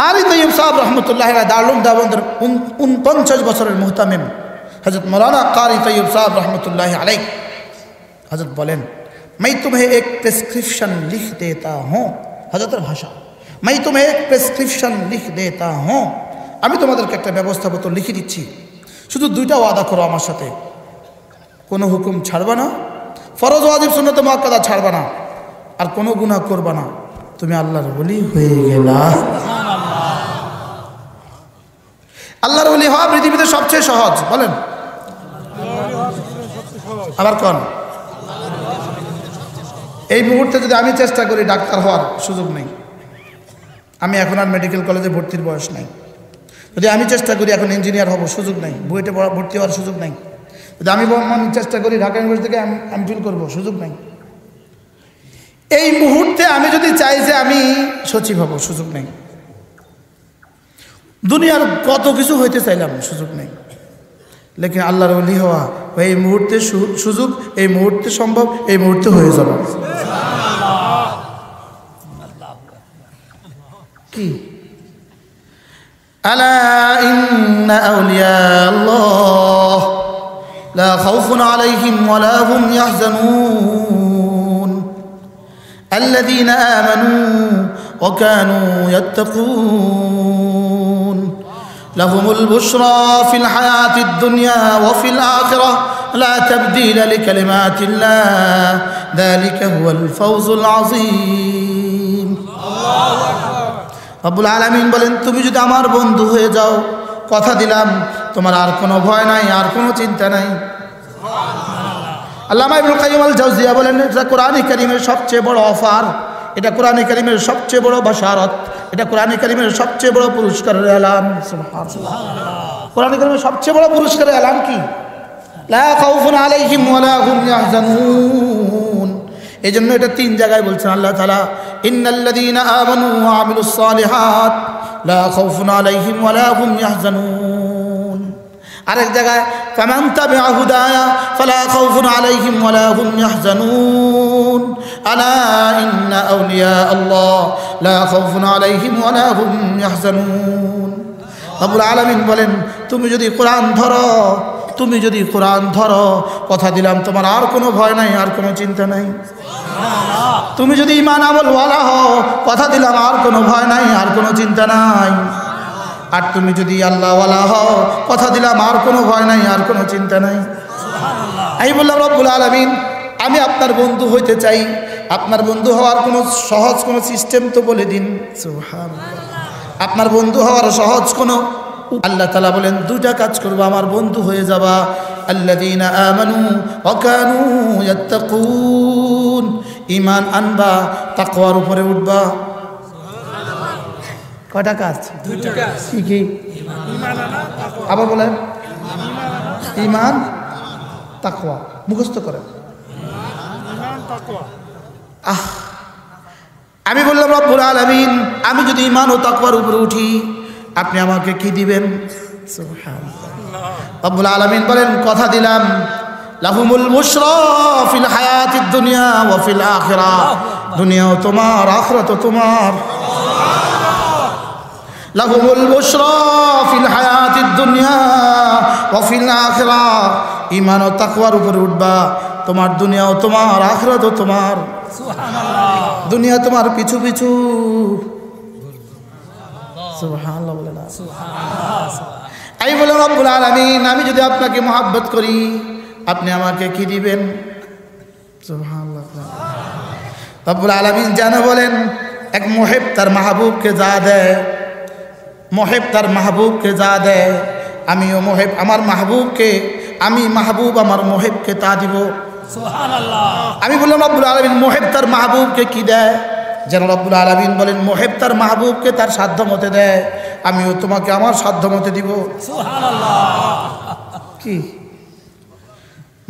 Speaker 1: কারি তৈয়ব সাহেব রহমতুল্লাহ দারুল দেওবন্দের 49 বছরের মুহতামিম হযরত মৌলানা কারি তৈয়ব সাহেব রহমতুল্লাহ আলাইহ হযরত বলেন, मैं तुम्हें एक प्रेस्क्रिप्शन लिख देता हूँ। हजरतेर भाषा, मैं तुम्हें एक प्रेस्क्रिप्शन लिख देता हूँ। আমি তোমাদেরকে একটা ব্যবস্থাপত্র লিখে দিচ্ছি, শুধু 2টা ওয়াদা করো আমার সাথে, কোনো হুকুম ছাড়বা না, ফরজ ওয়াজিব সুন্নাত মুআক্কাদা ছাড়বা না, আর কোনো গুনাহ করবা না, তুমি আল্লাহর ওলি হয়ে গেলা। আল্লাহর ওলি হওয়া পৃথিবীতে সবচেয়ে সহজ। বলেন আবার কোন? এই মুহূর্তে যদি আমি চেষ্টা করি ডাক্তার হওয়ার সুযোগ নেই, আমি এখন আর মেডিকেল কলেজে ভর্তির বয়স নাই। যদি আমি চেষ্টা করি এখন ইঞ্জিনিয়ার হব, সুযোগ নেই। বুয়েটে ভর্তি হওয়ার সুযোগ নেই। যদি আমি চেষ্টা করি ঢাকা ইউনিভার্সিটি থেকে এমফিল করব, সুযোগ নেই। এই মুহূর্তে আমি যদি চাই যে আমি সচিব হব, সুযোগ নেই। দুনিয়ার কত কিছু হইতে চাইলাম, সুযোগ নেই। লেকিন আল্লাহর ওলি হওয়া এই মুহূর্তে সুযোগ, এই মুহূর্তে সম্ভব, এই মুহূর্তে হয়ে যাবে। কি আলা ইন্না আউলিয়া আল্লাহ লা খাউফুন আলাইহিম ওয়ালা হুম ইয়াহজানুন আল্লাযীনা আমানু ওয়া কানু ইয়াত্তাকুন লাহুমুল বুশরা ফিল হায়াতিদ দুনিয়া ওয়া ফিল আখিরাহ লা তাবদীলা লিকালিমাতিল্লাহ যালিকা হুয়াল ফাওজুল আযীম। আল্লাহু আকবার। রব্বুল আলামিন বলেন, তুমি যদি আমার বন্ধু হয়ে যাও, কথা দিলাম তোমার আর কোনো ভয় নাই, আর কোনো চিন্তা নাই। আল্লামা ইবনুল কাইয়্যিম আল জাওজিয়া বলেন, এটা কোরআনে কারীমের সবচেয়ে বড় অফার, এটা কোরআনে কারীমের সবচেয়ে বড় বাশারত, এটা কোরআনে কারীমের সবচেয়ে বড় পুরস্কারের এলান। সুবহানাল্লাহ। কোরআনে কারীমের সবচেয়ে বড় পুরস্কারের এলান কি? লা খাউফুন আলাইহিম ওয়ালা হুম ইয়াহজানুন। এই জন্য এটা 3 জায়গায় বলছেন আল্লাহ তাআলা, ইন্নাল্লাযীনা আমানু ওয়া আমিলুস সালিহাত লা খাউফুন আলাইহিম ওয়ালা হুম ইয়াহজানুন। আরেক জায়গায় ফামান তাবিআ হুদায়া ফালা খাউফুন আলাইহিম ওয়ালা হুম ইয়াহজানুন আলা ইন্না আউলিয়া আল্লাহ লা খাউফুন আলাইহিম ওয়ালা হুম ইয়াহজানুন। রব্বুল আলামিন বলেন, তুমি যদি কোরআন ধরো, তুমি যদি কোরআন ধরো, কথা দিলাম তোমার আর কোনো ভয় নাই, আর কোনো চিন্তা নাই। তুমি যদি ঈমান আমল ওয়ালা হও, কথা দিলাম আর কোনো ভয় নাই, আর কোনো চিন্তা নাই। আর তুমি যদি আল্লাহ ওয়ালা হও, কথা দিলাম আর কোনো ভয় নাই, আর কোনো চিন্তা নাই। আমি বললাম, রব্বুল আলামিন আমি আপনার বন্ধু হইতে চাই, আপনার বন্ধু হওয়ার কোনো সহজ কোনো সিস্টেম তো বলে দিন। সুবহানাল্লাহ। আপনার বন্ধু হওয়ার সহজ কোনো, আল্লাহ তাআলা বলেন 2টা কাজ করবা আমার বন্ধু হয়ে যাবা। আল্লাযীনা আমানু ওয়া কানু ইয়াত্তাকুন, ঈমান আনবা, তাকওয়ার উপরে উঠবা। কয়টা কাজ?
Speaker 2: 2টা কাজ।
Speaker 1: কি কি?
Speaker 2: ঈমান আনা, তাকওয়া।
Speaker 1: আবার বলেন,
Speaker 2: ঈমান আনা,
Speaker 1: ঈমান তাকওয়া মুখস্থ করেন।
Speaker 2: ঈমান তাকওয়া।
Speaker 1: আমি বললাম, রব্বুল আলামিন আমি যদি ঈমান ও তাকওয়ার উপরে উঠি, আপনি আমাকে কি দিবেন? সুবহানাল্লাহ। রব্বুল আলামিন বলেন, কথা দিলাম লাহুমুল বুশরা ফিল হায়াতিদ দুনিয়া ওয়া ফিল আখিরাহ, দুনিয়াও তোমার, আখিরাতও তোমার। লাহুমুল বুশরা ফিল হায়াতিদ দুনিয়া ওয়া ফিল আখিরাহ, ঈমান ও তাকওয়ার উপরে উঠবা, তোমার দুনিয়াও তোমার, আখিরাতও তোমার।
Speaker 2: সুবহানাল্লাহ।
Speaker 1: দুনিয়া তোমার পিছু পিছু। সুবহানাল্লাহ বলে না? আমি বললাম, রব্বুল আলামিন আমি যদি আপনাকে মহব্বত করি, আপনি আমাকে কি দিবেন? সুবহানাল্লাহ। রব্বুল আলামিন যেন বলেন, এক মুহিব তার মাহবুবকে যা দেয়, মুহিব তার মাহবুবকে যা দেয়, আমিও মুহিব আমার মাহবুবকে, আমি মাহবুব আমার মুহিবকে তা দিব।
Speaker 2: সুবহানাল্লাহ।
Speaker 1: আমি বললাম, রব্বুল আলামিন মুহিব তার মাহবুবকে কি দেয়? যেন রব্বুল আলামিন বলেন, মুহিব তার মাহবুবকে তার সাধ্য মতে দেয়, আমিও তোমাকে আমার সাধ্য মতে দিব।
Speaker 2: সুবহানাল্লাহ।
Speaker 1: কি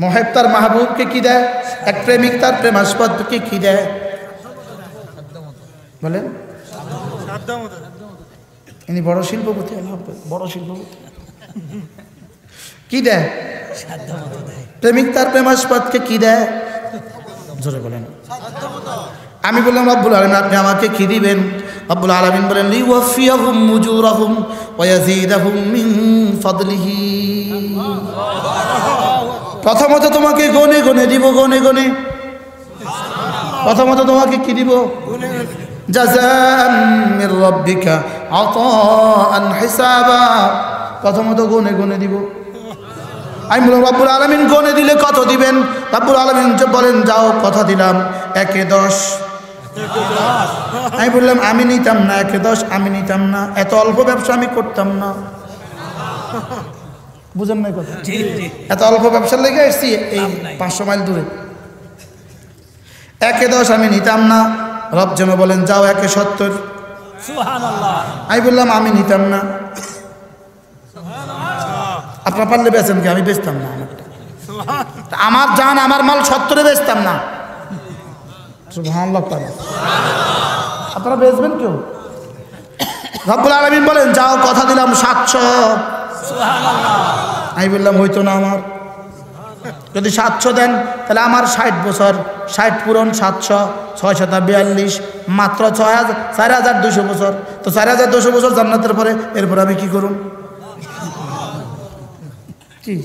Speaker 1: মুহিব তার মাহবুবকে কি দেয়? এক প্রেমিক তার প্রেমাস্পদকে কি দেয় বলেন? ইনি বড় শিল্পপতি, বড় শিল্পপতি। কি দেয়? প্রেমিক তার প্রেমাস্পদকে কি দেয়? জোরে বলেন। আমি বললাম, রব্বুল আলামিন আপনি আমাকে কি দিবেন? রব্বুল আলামিন বলেন, লিওয়াফিয়াহুম উজুরাহুম ওয়া ইয়াযীদাহুম মিন ফাদলিহি। প্রথমত তোমাকে গনে গনে দিব, গনে গনে। প্রথমত তোমাকে কি দিব? জাযাআন মির রাব্বিকা আতাআন হিসাবা। প্রথমত গনে গনে দিব। আমি বললাম, রব্বুল আলামিন গনে দিলে কত দিবেন? রব্বুল আলামিন বলেন, যাও কথা দিলাম 1-এ 10। আমি বললাম, আমি নিতাম না 1-এ 10, আমি নিতাম না, এত অল্প ব্যবসা আমি করতাম না। বুঝেন না কথা? এত অল্প ব্যবসার লেগে এসছি এই 500 মাইল দূরে। 1-এ 10 আমি নিতাম না। রব যেন বলেন, যাও 1-এ 70।
Speaker 2: সুবহানাল্লাহ।
Speaker 1: আমি বললাম, আমি নিতাম না। আপনার পারলে বেচেন কি? আমি বেচতাম না। আমার জান আমার মাল 70-এ বেচতাম না। সুবহানাল্লাহ। আপনারা বেচবেন কেউ? রব্বুল আলামিন বলেন, যাও কথা দিলাম 700।
Speaker 2: সুবহানাল্লাহ।
Speaker 1: আমি বললাম, হইতো না আমার। যদি 700 দেন তাহলে আমার 60 বছর, 60 পূরণ 700, 642, মাত্র 4200 বছর। তো 4200 বছর জান্নাতের পরে, এরপর আমি কি করুন? কি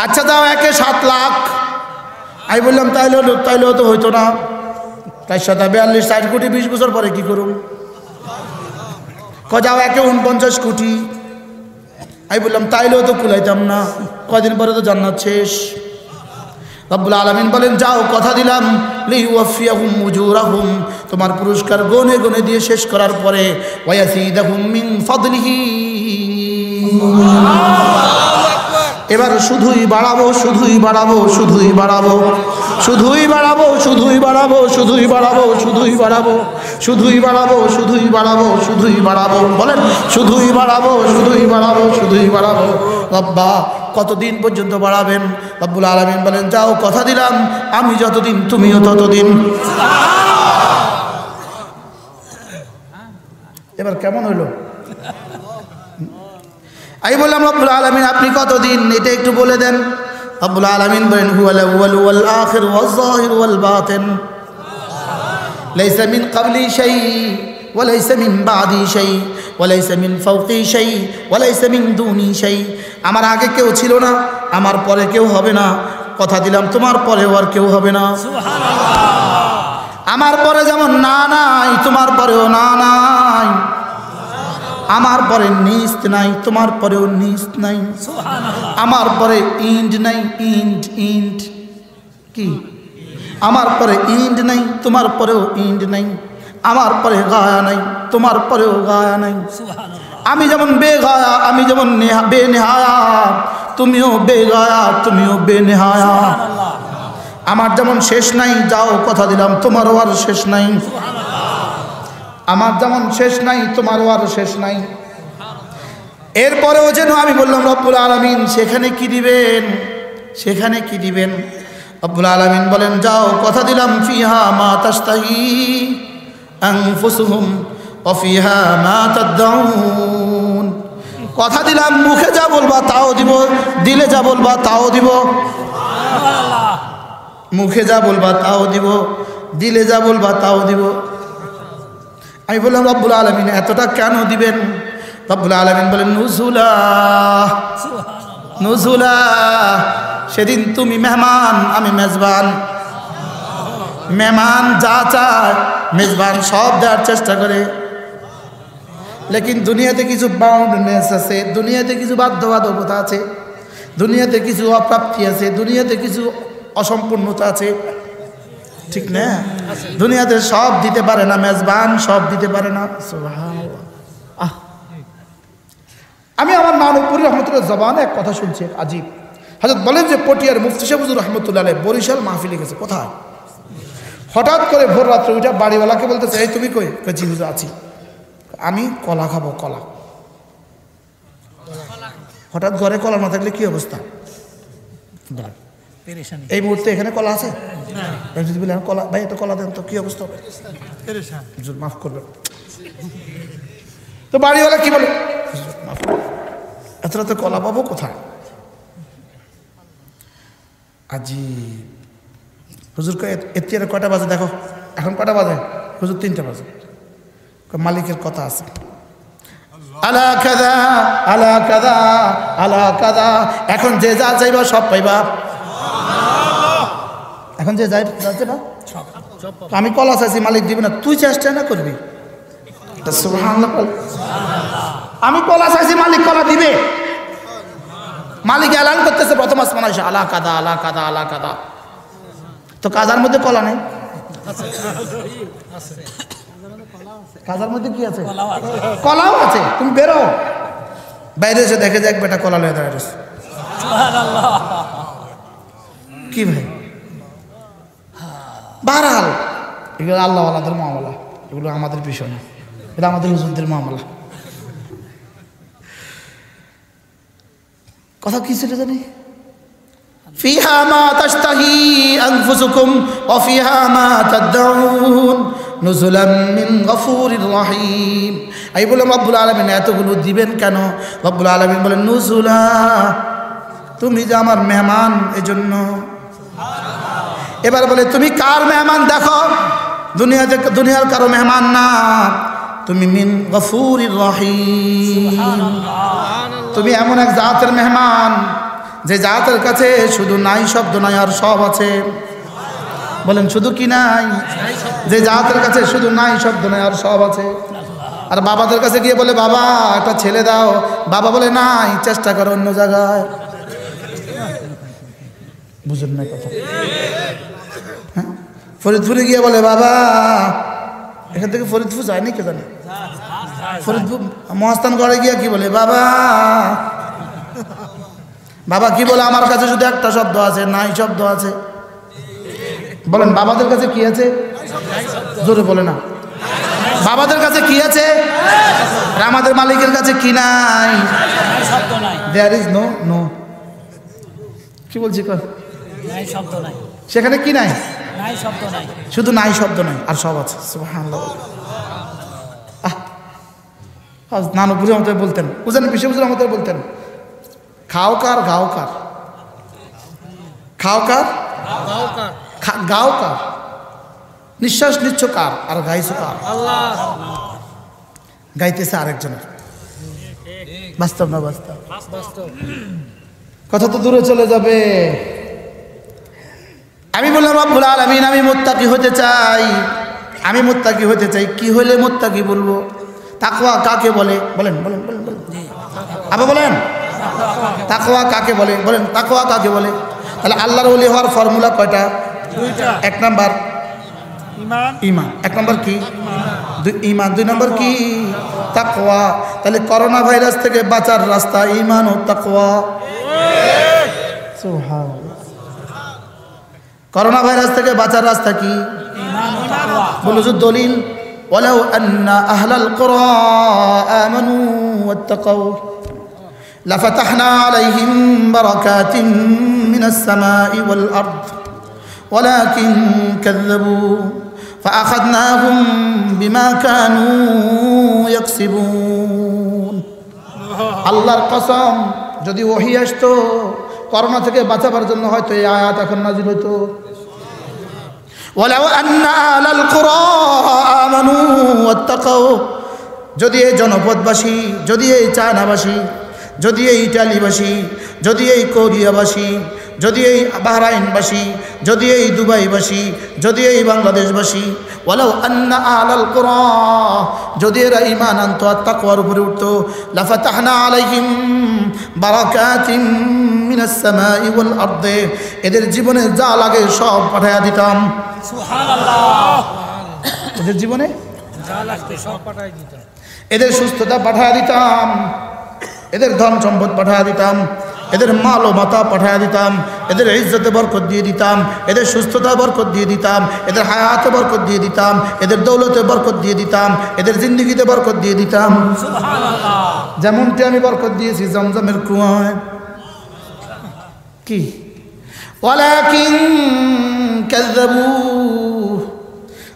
Speaker 1: আচ্ছা দাও একে 7 লাখ। আমি বললাম তাইলেও তো হইতো না, 442 60 কোটি 20 বছর পরে কি করুম? যাও একে 49 কোটি। আমি বললাম তাইলেও তো কুলাইতাম না, কয়দিন পরে তো জান্নাত শেষ। রব্বুল আলামিন বলেন যাও কথা দিলাম লিওয়াফিয়াহুম উজুরাহুম, তোমার পুরস্কার গনে গনে দিয়ে শেষ করার পরে ওয়ায়াসিদাহুম মিন ফাদলিহি, এবার শুধুই বাড়াবো শুধুই বাড়াবো শুধুই বাড়াবো শুধুই বাড়াবো শুধুই বাড়াবো শুধুই বাড়াবো শুধুই বাড়াবো শুধুই বাড়াবো শুধুই বাড়াবো শুধুই বাড়াবো, বলেন শুধুই বাড়াবো শুধুই বাড়াবো শুধুই বাড়াবো। রব্বা কতদিন পর্যন্ত বাড়াবেন? রব্বুল আলামিন বলেন যাও কথা দিলাম আমি যতদিন তুমিও ততদিন। এবার কেমন হইল? আমি বললাম রব্বুল আলামিন আপনি কতদিন এটা একটু বলে দেন। রব্বুল আলামিন বলেন হুয়াল আউয়াল ওয়াল আখির ওয়াল যাহির ওয়াল বাতিন লাইসা মিন ক্বাবলি শাই ওয়া লাইসা মিন বাদি শাই ওয়া লাইসা মিন ফাওকি শাই ওয়া লাইসা মিন দুনি শাই। আমার আগে কেউ ছিল না, আমার পরে কেউ হবে না, কথা দিলাম তোমার পরেও আর কেউ হবে না। সুবহানাল্লাহ। আমার পরে যেমন না নাই তোমার পরেও না নাই, আমার পরে নিস্ত নাই তোমার পরেও নিস্ত নাই, আমার পরে ইন্ড নাই ইন্ড কি, আমার পরে ইন্ড নাই তোমার পরেও ইন্ড নাই, আমার পরে গায়া নাই তোমার পরেও গায়া নাই। আমি যেমন বেগায়া আমি যেমন বেনেহায়া তুমিও বেগায়া তুমিও বেনেহায়া। আমার যেমন শেষ নাই যাও কথা দিলাম তোমারও আর শেষ নাই, আমার যেমন শেষ নাই তোমারও আর শেষ নাই। এরপরেও যেন আমি বললাম রব্বুল আলামিন সেখানে কি দিবেন সেখানে কি দিবেন? রব্বুল আলামিন বলেন যাও কথা দিলাম ফিহা মা তাশতাহি আনফুসুহুম ওয়া ফিহা মা তাদউন, কথা দিলাম মুখে যা বলবা তাও দিব, দিলে যা বলবা তাও দিব। মুখে যা বলবা তাও দিব, দিলে যা বলবা তাও দিব। আমি বললাম রব্বুল আলামিন এতটা কেন দিবেন? রব্বুল আলামিন বলেন নুজুলা নুজুলা, সেদিন তুমি মেহমান আমি মেজবান। মেহমান যা চায় মেজবান সব দেওয়ার চেষ্টা করে, লেকিন দুনিয়াতে কিছু বাউন্ডনেস আছে, দুনিয়াতে কিছু বাধ্যবাধকতা আছে, দুনিয়াতে কিছু অপ্রাপ্তি আছে, দুনিয়াতে কিছু অসম্পূর্ণতা আছে, ঠিক না? দুনিয়াতে সব দিতে পারে না মেজবান, সব দিতে পারে না। সুবহানাল্লাহ। আমি আমার নানুপুরি রহমতুল্লাহ জবানে এক কথা শুনছি আজীব। হযরত বলেন যে পটিয়ার মুফতি সাহেব হুজুর রহমতুল্লাহ আলাইহি বরিশাল মাহফিলে গেছে। কোথায়? হঠাৎ করে ভোর রাত্রে ওইটা বাড়িওয়ালাকে বলতেছে এই তুমি কই? জি হুজুর আছি। আমি কলা খাবো কলা। হঠাৎ ঘরে কলা না থাকলে কি অবস্থা? এই মুহূর্তে এখানে কলা আছে? যদি বলে কলা ভাই একটা কলা দেন তো কি অবস্থা হবে? মাফ করবেন। তো বাড়িওয়ালা কি বলে এত রাতে কলা পাবো কোথায়? আজি হুজুরকে এর কয়টা বাজে দেখো, এখন কয়টা বাজে? হুজুর 3টা বাজে। মালিকের কথা আছে আলা কাদা আলা কাদা আলা কাদা, এখন যে যা চাইবা সব পাইবা। এখন যে যাই যাচ্ছে না আমি কলা চাইছি মালিক দিবে না, তুই চেষ্টা না করবি। সুবহানাল্লাহ। আমি কলা চাইছি মালিক কলা দিবে। মালিক এলান করতেছে প্রথম আসমান এসে আলা কাদা আলা কাদা আলা কাদা, তো কাজার মধ্যে কলা নেই। কাজার মধ্যে কি আছে? কলাও আছে। তুমি বেরো, বাইরে এসে দেখে যে এক বেটা কলা লয়ে দাঁড়িয়ে রয়েছে। কি ভাই? বাহারাল এগুলো আল্লাহ আল্লাহদের মামলা, এগুলো আমাদের বিষয় না, এটা আমাদের হুজুরদের মামলা। কথা কি ছিল জানি? ফিহা মা তাশতাহি আনফুসুকুম ওয়া ফিহা মা তাদউন নুজুলাম মিন গফুরির রহিম। এই বলে রব্বুল আলামিন এতগুলো দিবেন কেন? রব্বুল আলামিন বলেন নুজুলা, তুমি যে আমার মেহমান এজন্য। এবার বলে তুমি কার মেহমান? দেখো দুনিয়াতে দুনিয়ার কারো মেহমান না, তুমি মিন গফুরির রহিম, তুমি এমন এক জাতের মেহমান যে জাতের কাছে শুধু নাই শব্দ নাই আর সব আছে। বলেন শুধু কি নাই? যে জাতের কাছে শুধু নাই শব্দ নাই আর সব আছে। আর বাবাদের কাছে গিয়ে বলে বাবা একটা ছেলে দাও, বাবা বলে নাই, চেষ্টা করো অন্য জায়গায়। বুঝুন না কথা? হ্যাঁ, ফরিদপুরে গিয়ে বলে বাবা, এখান থেকে ফরিদপুর যায়নি কে জানে, ফরিদপুর মহাস্থানগড়ে গিয়ে কি বলে বাবা, বাবা কি বলে আমার কাছে শুধু একটা শব্দ আছে, নাই শব্দ আছে। বলেন বাবাদের কাছে কি আছে? জোরে বলে না, বাবাদের কাছে কি আছে? আর আমাদের মালিকের কাছে কি নাই?
Speaker 2: শব্দ নাই,
Speaker 1: দেয়ার ইজ নো নো। কি বলছি কর?
Speaker 2: নাই শব্দ নাই,
Speaker 1: সেখানে কি নাই?
Speaker 2: নাই শব্দ নাই,
Speaker 1: শুধু নাই শব্দ নাই আর সব আছে। সুবহানাল্লাহ। নানুপুরি আমাদের বলতেন, বুঝেন বিশ্ব বুঝুন আমাদের বলতেন, খাও কার গাও কার, খাও কার গাও কার, নিঃশ্বাস নিচ্ছ কার আর গাইছো কার? গাইতেছে আরেকজনের। বাস্তব না বাস্তব? কথা তো দূরে চলে যাবে। আমি বললাম রব্বুল আলামিন আমি মুত্তাকি হতে চাই, আমি মুত্তাকি হতে চাই। কি হলে মুত্তাকি বলবো? তাকওয়া কাকে বলে? বলেন বলেন বলেন বলেন আবার বলেন, তাকওয়া কাকে বলে? বলেন তাকওয়া কাকে বলে? তাহলে আল্লাহর ওলি হওয়ার ফর্মুলা কয়টা? এক নাম্বার ঈমান, এক নাম্বার কি? ঈমান। দুই নাম্বার কি? তাকওয়া। তাহলে করোনা ভাইরাস থেকে বাঁচার রাস্তা ঈমান ও তাকওয়া। সুবহানাল্লাহ। করোনা ভাইরাস থেকে বাঁচার রাস্তা কি?
Speaker 2: ঈমান ও তাকওয়া।
Speaker 1: বলো যে দলিল, ওয়ালাউ আন্না আহলাল কুরা আমানু ওয়াত্তাকাউ লাফাতাহনা আলাইহিম বারাকাতিন মিনাস সামাই ওয়াল আরদ ওয়ালাকিন কাযযাবু ফাআখাযনাহুম বিমা কানু ইয়াকসিবুন। আল্লাহর কসম, যদি ওহী আসতো করোনা থেকে বাঁচাবার জন্য হয়তো এই আয়াত এখন নাজিল হতো। ওয়ালাউ আন্না আহলাল কুরা আমানু ওয়াত্তাকাউ, যদি এই জনপদবাসী, যদি এই চায়নাবাসী, যদি এই ইটালিবাসী, যদি এই কোরিয়াবাসী, যদি এই বাহরাইনবাসী, যদি এই দুবাইবাসী, যদি এই বাংলাদেশবাসী, ওয়ালাউ আন্না আহলাল কুরা, যদি এরা ঈমান আনতো আর তাকওয়ার উপরে উঠতো, লাফাতাহনা আলাইহিম বারাকাতিন মিনাস সামাই ওয়াল আরদে, এদের জীবনে যা লাগে সব পাঠায়া দিতাম।
Speaker 2: সুবহানাল্লাহ।
Speaker 1: এদের জীবনে
Speaker 2: যা লাগবে সব পাঠাই দিতাম,
Speaker 1: এদের সুস্থতা পাঠায়া দিতাম, এদের ধন সম্পদ পাঠায়া দিতাম, এদের মাল ও মাতা পাঠায়া দিতাম, এদের ইজ্জতে বরকত দিয়ে দিতাম, এদের সুস্থতা বরকত দিয়ে দিতাম, এদের হায়াতে বরকত দিয়ে দিতাম, এদের দৌলতে বরকত দিয়ে দিতাম, এদের জিন্দেগিতে বরকত দিয়ে দিতাম।
Speaker 2: সুবহানাল্লাহ।
Speaker 1: যেমনটি আমি বরকত দিয়েছি জমজমের কুয়ায়। কি? ওয়ালাকিন কাযযাবু,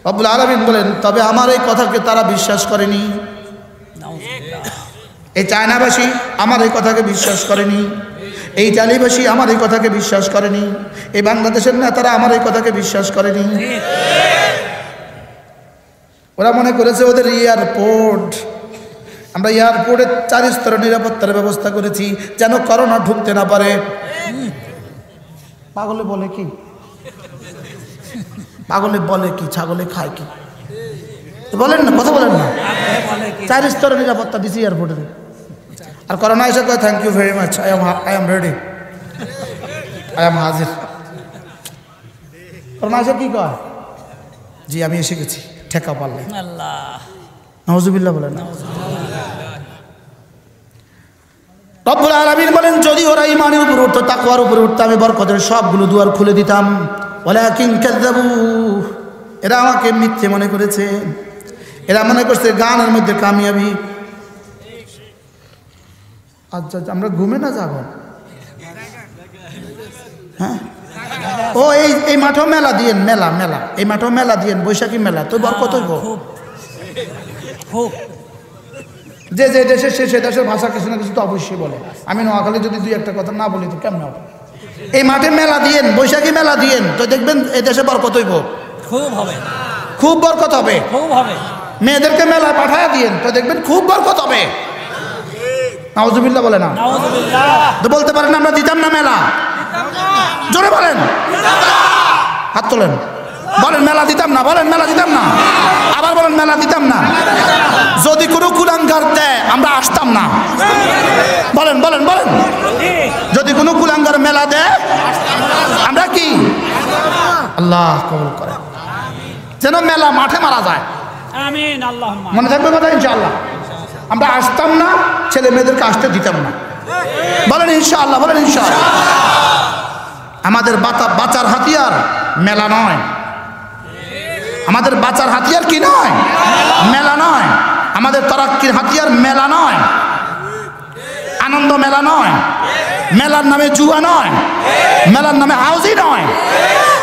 Speaker 1: রব্বুল আলামিন বলেন তবে আমার এই কথাকে তারা বিশ্বাস করেনি। এই চায়নাবাসী আমার এই কথাকে বিশ্বাস করেনি, এই ইটালিবাসী আমার এই কথাকে বিশ্বাস করেনি, এই বাংলাদেশের নেতারা আমার এই কথাকে বিশ্বাস করেনি। ওরা মনে করেছে ওদের এয়ারপোর্ট, আমরা এয়ারপোর্টে 4 স্তরের নিরাপত্তার ব্যবস্থা করেছি যেন করোনা ঢুকতে না পারে। পাগলে বলে কি? পাগলে বলে কি? ছাগলে খায় কি? বলেন না, কথা বলেন না। 4 স্তরের নিরাপত্তা দিছি এয়ারপোর্টে। আর করোনা এসে কয় thank you very much, I am ready, I am হাজির। করোনা এসে কি কয়? জি আমি এসে গেছি, ঠেকা পারলে।
Speaker 2: আল্লাহ,
Speaker 1: নাউজুবিল্লাহ বলেন না। রব্বুল আলামিন বলেন যদি ওরা ঈমানের উপর উঠতো, তাকওয়ার উপর উঠতো, আমি বরকতের সবগুলো দুয়ার খুলে দিতাম। ওয়ালাকিন কাযযাবু, এরা আমাকে মিথ্যে মনে করেছে, এরা মনে করছে গানের মধ্যে কামিয়াবি। আচ্ছা আমরা ঘুমে না যাব? হ্যাঁ, ও এই মাঠও মেলা দিয়েন, মেলা মেলা, এই মাঠও মেলা দিয়েন, বৈশাখী মেলা তো বরকত হইব।
Speaker 2: খুব
Speaker 1: যে যে দেশের সে দেশের ভাষা কিছু না কিছু তো অবশ্যই বলে। আমি নোয়াখালী যদি 2-1 কথা না বলি তো কেমন হবে? এই মাঠে মেলা দিয়েন, বৈশাখী মেলা দিয়েন, তো দেখবেন এই দেশে বরকত হইব,
Speaker 2: খুব হবে,
Speaker 1: খুব বরকত হবে।
Speaker 2: খুব হবে।
Speaker 1: মেয়েদেরকে মেলায় পাঠায় দিয়েন, তো দেখবেন খুব বরকত হবে। নাউজুবিল্লাহ বলে না,
Speaker 2: নাউজুবিল্লাহ।
Speaker 1: তো বলতে পারেন আমরা দিতাম না মেলা, জোরে বলেন, হাত তোলেন, বলেন মেলা দিতাম না, বলেন মেলা দিতাম না, আবার বলেন মেলা দিতাম না। যদি কোনো কুলাঙ্গার দেয় আমরা আসতাম না, বলেন বলেন বলেন, যদি কোনো কুলাঙ্গার মেলা দেয় আমরা কি, আল্লাহ কবুল করে, যেন মেলা মাঠে মারা যায়।
Speaker 2: আমিন আল্লাহুম্মা।
Speaker 1: মনে থাকবে কথা ইনশাআল্লাহ, আমরা আসতাম না, ছেলে মেয়েদেরকে আসতে দিতাম না, বলেন ইনশাআল্লাহ, বলেন ইনশাআল্লাহ। আমাদের বাঁচার হাতিয়ার মেলা নয়, আমাদের বাঁচার হাতিয়ার কি নয়, মেলা নয়। আমাদের তারাক্কির হাতিয়ার মেলা নয়, আনন্দ মেলা নয়, মেলার নামে জুয়া নয়, মেলার নামে হাউজি নয়।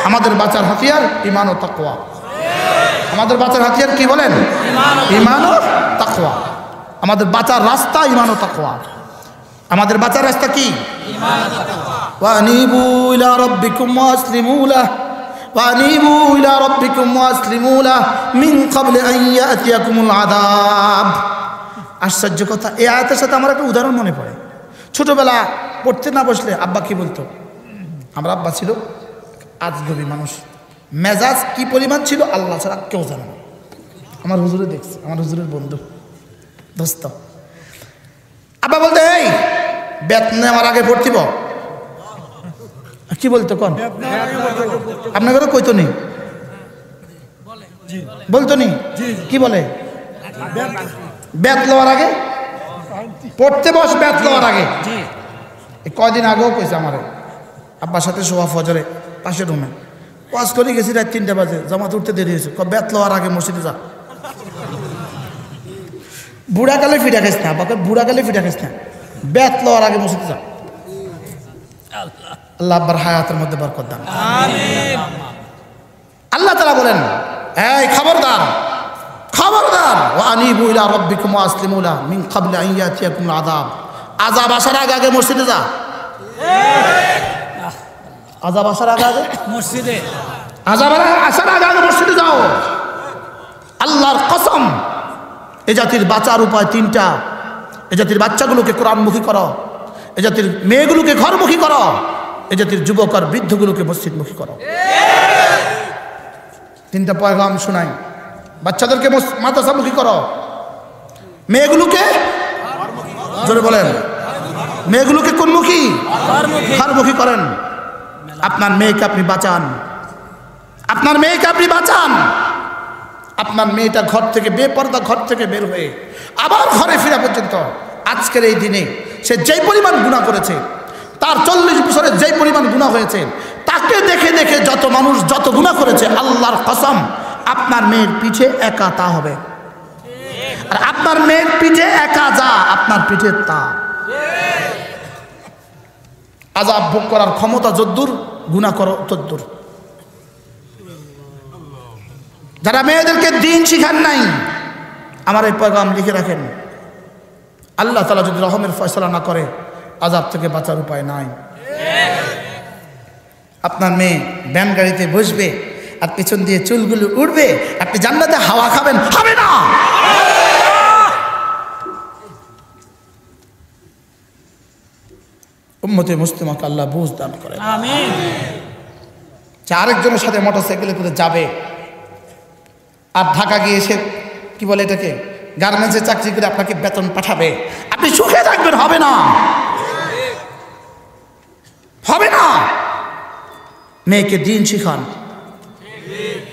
Speaker 1: আমাদের বাঁচার হাতিয়ার ঈমান ও তাকওয়া। আমাদের বাঁচার হাতিয়ার কি বলেন, ঈমান ও তাকওয়া। আমাদের বাঁচার রাস্তা ঈমান ও তাকওয়া। আমাদের বাঁচার রাস্তা কি,
Speaker 2: ঈমান ও তাকওয়া।
Speaker 1: ওয়ানিবু ইলা রাব্বিকুম ওয়াসলিমু লাহ, ওয়ানিবু ইলা রাব্বিকুম ওয়াসলিমু লাহ মিন ক্বাবলি আন ইয়াতিয়াকুমুল আযাব। আশ্চর্য কথা, এই আয়াতের সাথে আমার একটা উদাহরণ মনে পড়ে। ছোটবেলা পড়তে না বসলে আব্বা কি বলতো, আমার আব্বা ছিল আজগবি মানুষ, মেজাজ কি পরিমাণ ছিল আল্লাহ ছাড়া কেউ জানে না। আমার হুজুরে দেখছে, আমার হুজুরের বন্ধু দোস্ত, আব্বা বলতে এই বেত নেওয়ার আগে ভর্তিব, কি বলতো কোন আপনার ঘরে কইতো নি, বলতো নি, কি বলে বেত লওয়ার আগে পড়তে বস, বেত লওয়ার আগে। কয়দিন আগেও কইছে আমারে, আব্বার সাথে শোয়া ফজরে পাশের রুমে ওয়াজ করে গেছি, রাত 3টা বাজে, জামাত উঠতে দেরি হয়েছে, বেত লওয়ার আগে মসজিদে যা। বুড়াকালে ফিটা খাইস না, আব্বাকে বুড়াকালে ফিটা খাইস না, বেত লওয়ার আগে মসজিদে যা। আল্লাহ আব্বার হায়াতের মধ্যে বরকত দান।
Speaker 2: আমিন।
Speaker 1: আল্লাহ তাআলা বলেন, এই খবরদার খবরদার, ওয়ানিবু ইলা রাব্বিকুম ওয়াসলিমু লাহ মিন ক্বাবলি আন ইয়াতিয়াকুমুল আযাব। আযাব আসার আগে আগে মসজিদে যা, আযাব আসার আগে আগে
Speaker 2: মসজিদে,
Speaker 1: আযাব আসার আগে আগে মসজিদে যাও। আল্লাহর কসম, এ জাতির বাঁচার উপায় 3টা। এ জাতির বাচ্চাগুলোকে কোরআনমুখী করো, এ জাতির মেয়েগুলোকে ঘরমুখী করো, এ জাতির যুবক আর বৃদ্ধগুলোকে মসজিদমুখী করো। 3টা পয়গাম শোনাই। বাচ্চাদেরকে মাদ্রাসামুখী করো, মেয়েগুলোকে জোরে বলেন, মেয়েগুলোকে কোনমুখী, ঘরমুখী করেন। আপনার মেয়েকে আপনি বাঁচান, আপনার মেয়েকে আপনি বাঁচান। আপনার মেয়েটা ঘর থেকে বেপরদা, ঘর থেকে বের হয়ে আবার ঘরে ফেরা পর্যন্ত আজকের এই দিনে সে যেই পরিমাণ গুনাহ করেছে, তার 40 বছরে যেই পরিমাণ গুনাহ হয়েছে, তাকে দেখে দেখে যত মানুষ যত গুনাহ করেছে, আল্লাহর কসম আপনার মেয়ের পিঠে একা তা হবে। আর আপনার মেয়ের পিঠে একা যা, আপনার পিঠে তা। আযাব ভোগ করার ক্ষমতা যদ্দূর, গুনাহ করো তদ্দূর। যারা মেয়েদেরকে দিন শিখান নাই, আমার এই পয়গাম লিখে রাখেন, আল্লাহ তাআলা যদি রহমের ফয়সালা না করে, আযাব থেকে বাঁচার উপায় নাই। আপনার মেয়ে ভ্যান গাড়িতে বসবে আর পিছন দিয়ে চুলগুলো উঠবে, আপনি জান্নাতে হাওয়া খাবেন, হবে না। উম্মতে মুসলিমাকে আল্লাহ বুঝ দান করে।
Speaker 2: আমিন।
Speaker 1: যে আরেকজনের সাথে মোটরসাইকেলে করে যাবে আর ঢাকা গিয়ে এসে কি বলে এটাকে গার্মেন্টসে চাকরি করে আপনাকে বেতন পাঠাবে, আপনি সুখে থাকবেন, হবে না, হবে না। মেয়েকে দিন শিখান,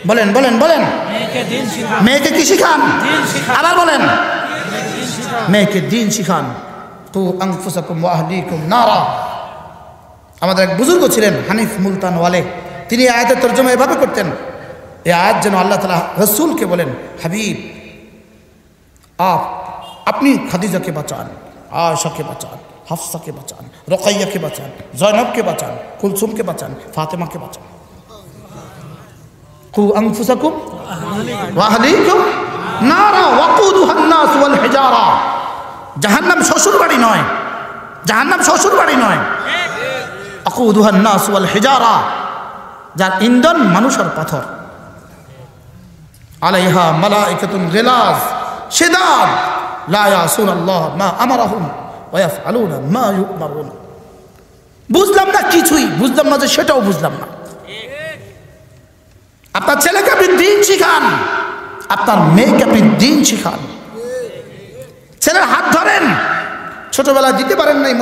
Speaker 1: বলেন বলেন বলেন,
Speaker 2: মেয়েকে দিন শিখান।
Speaker 1: মেয়েকে কি শিখান,
Speaker 2: দিন শিখান।
Speaker 1: আবার বলেন, মেয়েকে দিন শিখান। কু আনফুসাকুম ওয়া আহলিকুম নারা। আমাদের এক বুজুর্গ ছিলেন হানিফ মুলতানওয়ালে, তিনি আয়াতের তর্জমা এভাবে করতেন, এই আয়াত যেন আল্লাহ তাআলা রসুলকে বলেন, হাবিব আপনি খাদিজাকে বাঁচান, আয়েশাকে বাঁচান, হাফসাকে বাঁচান, রোকাইয়াকে বাঁচান, জয়নবকে বাঁচান, কুলসুমকে বাঁচান, ফাতেমাকে বাঁচান। কু আনফুসাকুম ওয়া আহলিকুম নারা ওয়াকুদুহান নাস ওয়াল হিজারা। জাহান্নাম শ্বশুর বাড়ি নয়, জাহান্নাম শ্বশুর বাড়ি নয়। ওয়াকুদুহান নাস ওয়াল হিজারা, যার ইন্ধন মানুষ আর পাথর। আলাইহা মালাইকাতুন গিলাজ শিদাদ লা ইয়াসুনাল্লাহ মা আমারাহুম ওয়া ইয়াফআলুনা মা ইউমারুন। বুঝলাম না কিছুই, বুঝলাম না যে সেটাও বুঝলাম না। আপনার ছেলেকে আপনি দিন শিখান, আপনার মেয়েকে আপনি দিন শিখান। ছেলের হাত ধরেন, ছোটবেলায় দিতে পারেন নাই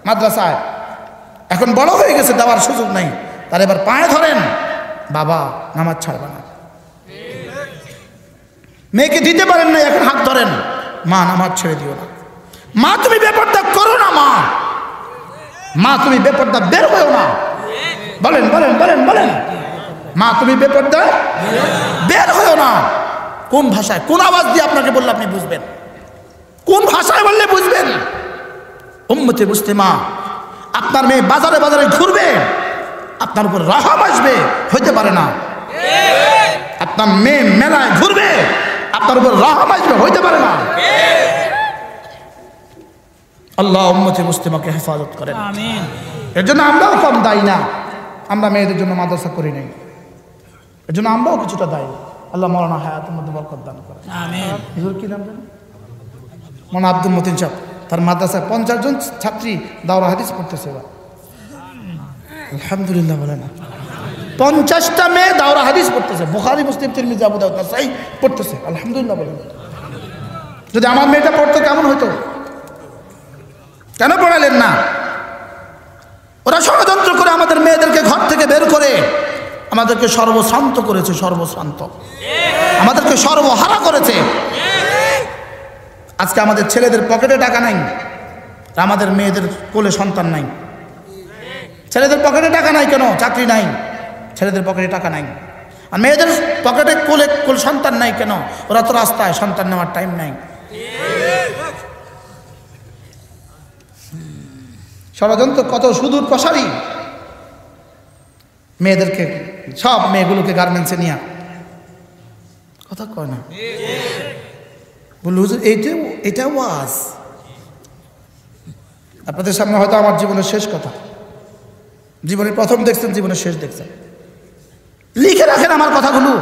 Speaker 1: মাদ্রাসায়, এখন বড় হয়ে গেছে, দেওয়ার সুযোগ নাই, তার এবার পায়ে ধরেন, বাবা নামাজ ছাড়বে না। মেয়েকে দিতে পারেন নাই, এখন হাত ধরেন, মা নামাজ ছেড়ে দিও না। মা তুমি বেপরদা করো না, মা তুমি বেপরদা বের হয়েও না। বলেন বলেন বলেন বলেন, মা তুমি বেপরদা বের হয়েও না। কোন ভাষায়, কোন আওয়াজ দিয়ে আপনাকে বললে আপনি বুঝবেন? কোন ভাষায় বললে বুঝবেন? উম্মতে মুসলিমা, আপনার মেয়ে বাজারে বাজারে ঘুরবে, আপনার উপর রহম আসবে, হইতে পারে না। আপনার মেয়ে মেলায় ঘুরবে, আপনার উপর রহম আসবে, হইতে পারে না। আল্লাহ উম্মতে মুসলিমাকে হেফাজত করেন,
Speaker 2: আমিন।
Speaker 1: এর জন্য আমরাও কম দায়ী না। আমরা মেয়েদের জন্য মাদ্রাসা করি নাই, এর জন্য আমরাও কিছুটা দায়ী। আল্লাহ মাওলানা হায়াতের মধ্যে বরকত দান করেন।
Speaker 2: আমিন।
Speaker 1: হুজুর কি নাম জানেন? মৌলানা আব্দুল মতিন সাহেব, তার মাদ্রাসায় 50 জন ছাত্রী দাওরা হাদিস পড়তেছে। আলহামদুলিল্লাহ বলে না, 50টা মেয়ে দাওরা হাদিস পড়তেছে, বুখারী মুসলিম তিরমিজি আবু দাউদ নাসাই পড়তেছে। আলহামদুলিল্লাহ বলে না। যদি আমার মেয়েটা পড়তো কেমন হতো? কেন পড়ালেন না? ওরা ষড়যন্ত্র করে আমাদের মেয়েদেরকে ঘর থেকে বের করে আমাদেরকে সর্বশান্ত করেছে, সর্বশান্ত, আমাদেরকে সর্বহারা করেছে। আজকে আমাদের ছেলেদের পকেটে টাকা নাই, আমাদের মেয়েদের কোলে সন্তান নাই। ছেলেদের পকেটে টাকা নাই কেন? চাকরি নাই, ছেলেদের পকেটে টাকা নাই। আর মেয়েদের পকেটে কোলে সন্তান নাই কেন? ওরা তো রাস্তায়, সন্তান নেওয়ার টাইম নাই। ষড়যন্ত্র কত সুদূর প্রসারী। মেয়েদেরকে, সব মেয়েগুলোকে গার্মেন্টসে নিয়ে কথা কয় না, বলল হুজুর এটা ওয়াজ। আপনাদের সামনে হয়তো আমার জীবনের শেষ কথা, জীবনের প্রথম দেখছেন, জীবনের শেষ দেখছেন। লিখে রাখেন আমার কথাগুলো।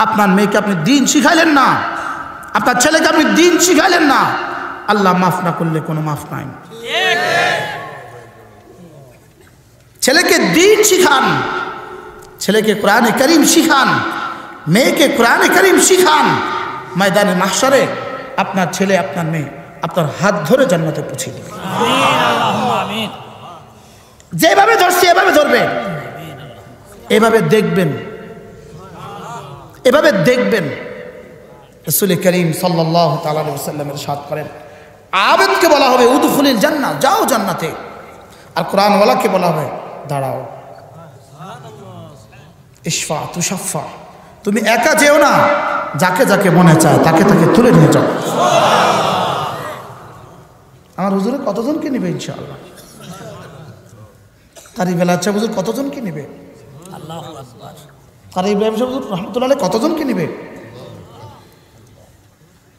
Speaker 1: আপনার মেয়েকে আপনি দিন শিখাইলেন না, আপনার ছেলেকে আপনি দিন শিখাইলেন না, আল্লাহ মাফ না করলে কোনো মাফ নাই। ছেলেকে দিন শিখান, ছেলেকে কোরআনে কারীম শিখান, মেয়েকে কোরআনে কারীম শিখান। ময়দানে মাহশারে আপনার ছেলে, আপনার মেয়ে আপনার হাত ধরে জান্নাতে পৌঁছে দেবে।
Speaker 2: আমিন।
Speaker 1: যেভাবে ধরছি এভাবে ধরবেন, এভাবে দেখবেন, এভাবে দেখবেন। রাসূল করিম সাল্লাল্লাহু তাআলা আলাইহি ওয়াসাল্লামের ইরশাদ করেন, আবেদকে বলা হবে উদখুলিল জান্নাহ, যাও জান্নাতে। আর কোরআনওয়ালাকে বলা হবে দাঁড়াও। ইশফা তুশাফা, তুমি একা যেও না, যাকে যাকে মনে চায় তাকে তাকে তুলে নিয়ে যাও। আমার হুজুরে কতজনকে নেবে ইনশাআল্লাহ? কারি বেলায়েত সাহেব হুজুর কতজনকে নেবে?
Speaker 2: আল্লাহু আকবার।
Speaker 1: কারি ইব্রাহিম সাহেব হুজুর রহমতুল্লাহ আলাইহি কতজনকে নেবে?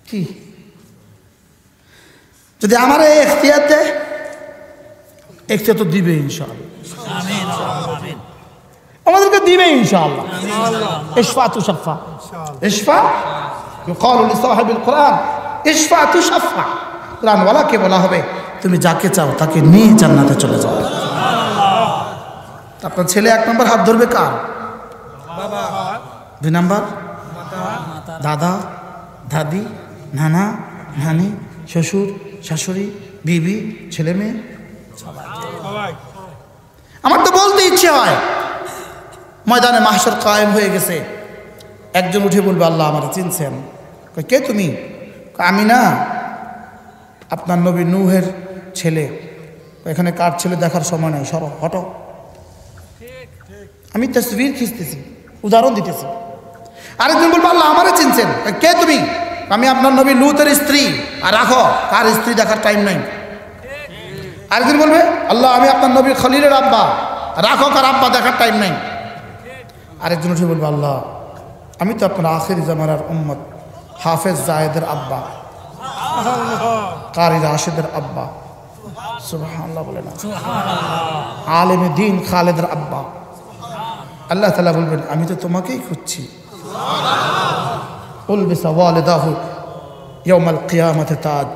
Speaker 1: কি যদি আমার এই এখতিয়ার দেয়, এখতিয়ার তো দিবে ইনশাআল্লাহ।
Speaker 2: আমিন। আমিন।
Speaker 1: আমাদেরকে দিবে ইনশাআল্লাহ। ইশফা তুশাফা, ইশফা ইউকালু লিসাহিবিল কোরআন ইশফা তুশাফা। কোরআনওয়ালাকে বলা হবে তুমি যাকে চাও তাকে নিয়ে জান্নাতে চলে যাও। আপনার ছেলে 1 নম্বর হাত ধরবে কার? বাবা। 2 নম্বর দাদা দাদি, নানা নানি, শ্বশুর শাশুড়ি, বিবি, ছেলে মেয়ে। আমার তো বলতে ইচ্ছে হয়, ময়দানে মাহশর কায়েম হয়ে গেছে, একজন উঠে বলবে আল্লাহ আমার চিনছেন? কে তুমি? আমি না, আপনার নবী নূহের ছেলে। এখানে কার ছেলে দেখার সময় নাই, সরো হটো। আমি তসবির খিঁচতেছি, উদাহরণ দিতেছি। আরেকজন বলবো আল্লাহ আমারে চিনছেন? কে তুমি? আমি আপনার নবী লূতের স্ত্রী। আর রাখো, কার স্ত্রী দেখার টাইম নাই। আরেকজন বলবে আল্লাহ আমি আপনার নবী খলিলের আব্বা। রাখো, কার আব্বা দেখার টাইম নাই। আরেকজন উঠে বলবে আল্লাহ আমি তো আপনার আখির জামানার উম্মত হাফেজ জায়েদের আব্বা, কারি রাশেদের আব্বা। সুবহানাল্লাহ বলে না, আলেমে দ্বীন খালেদের আব্বা। আল্লাহ তাআলা বলবেন আমি তো তোমাকেই খুঁজছি। উলবিসা ওয়ালিদাহু ইয়াউমাল কিয়ামাতি তাজ,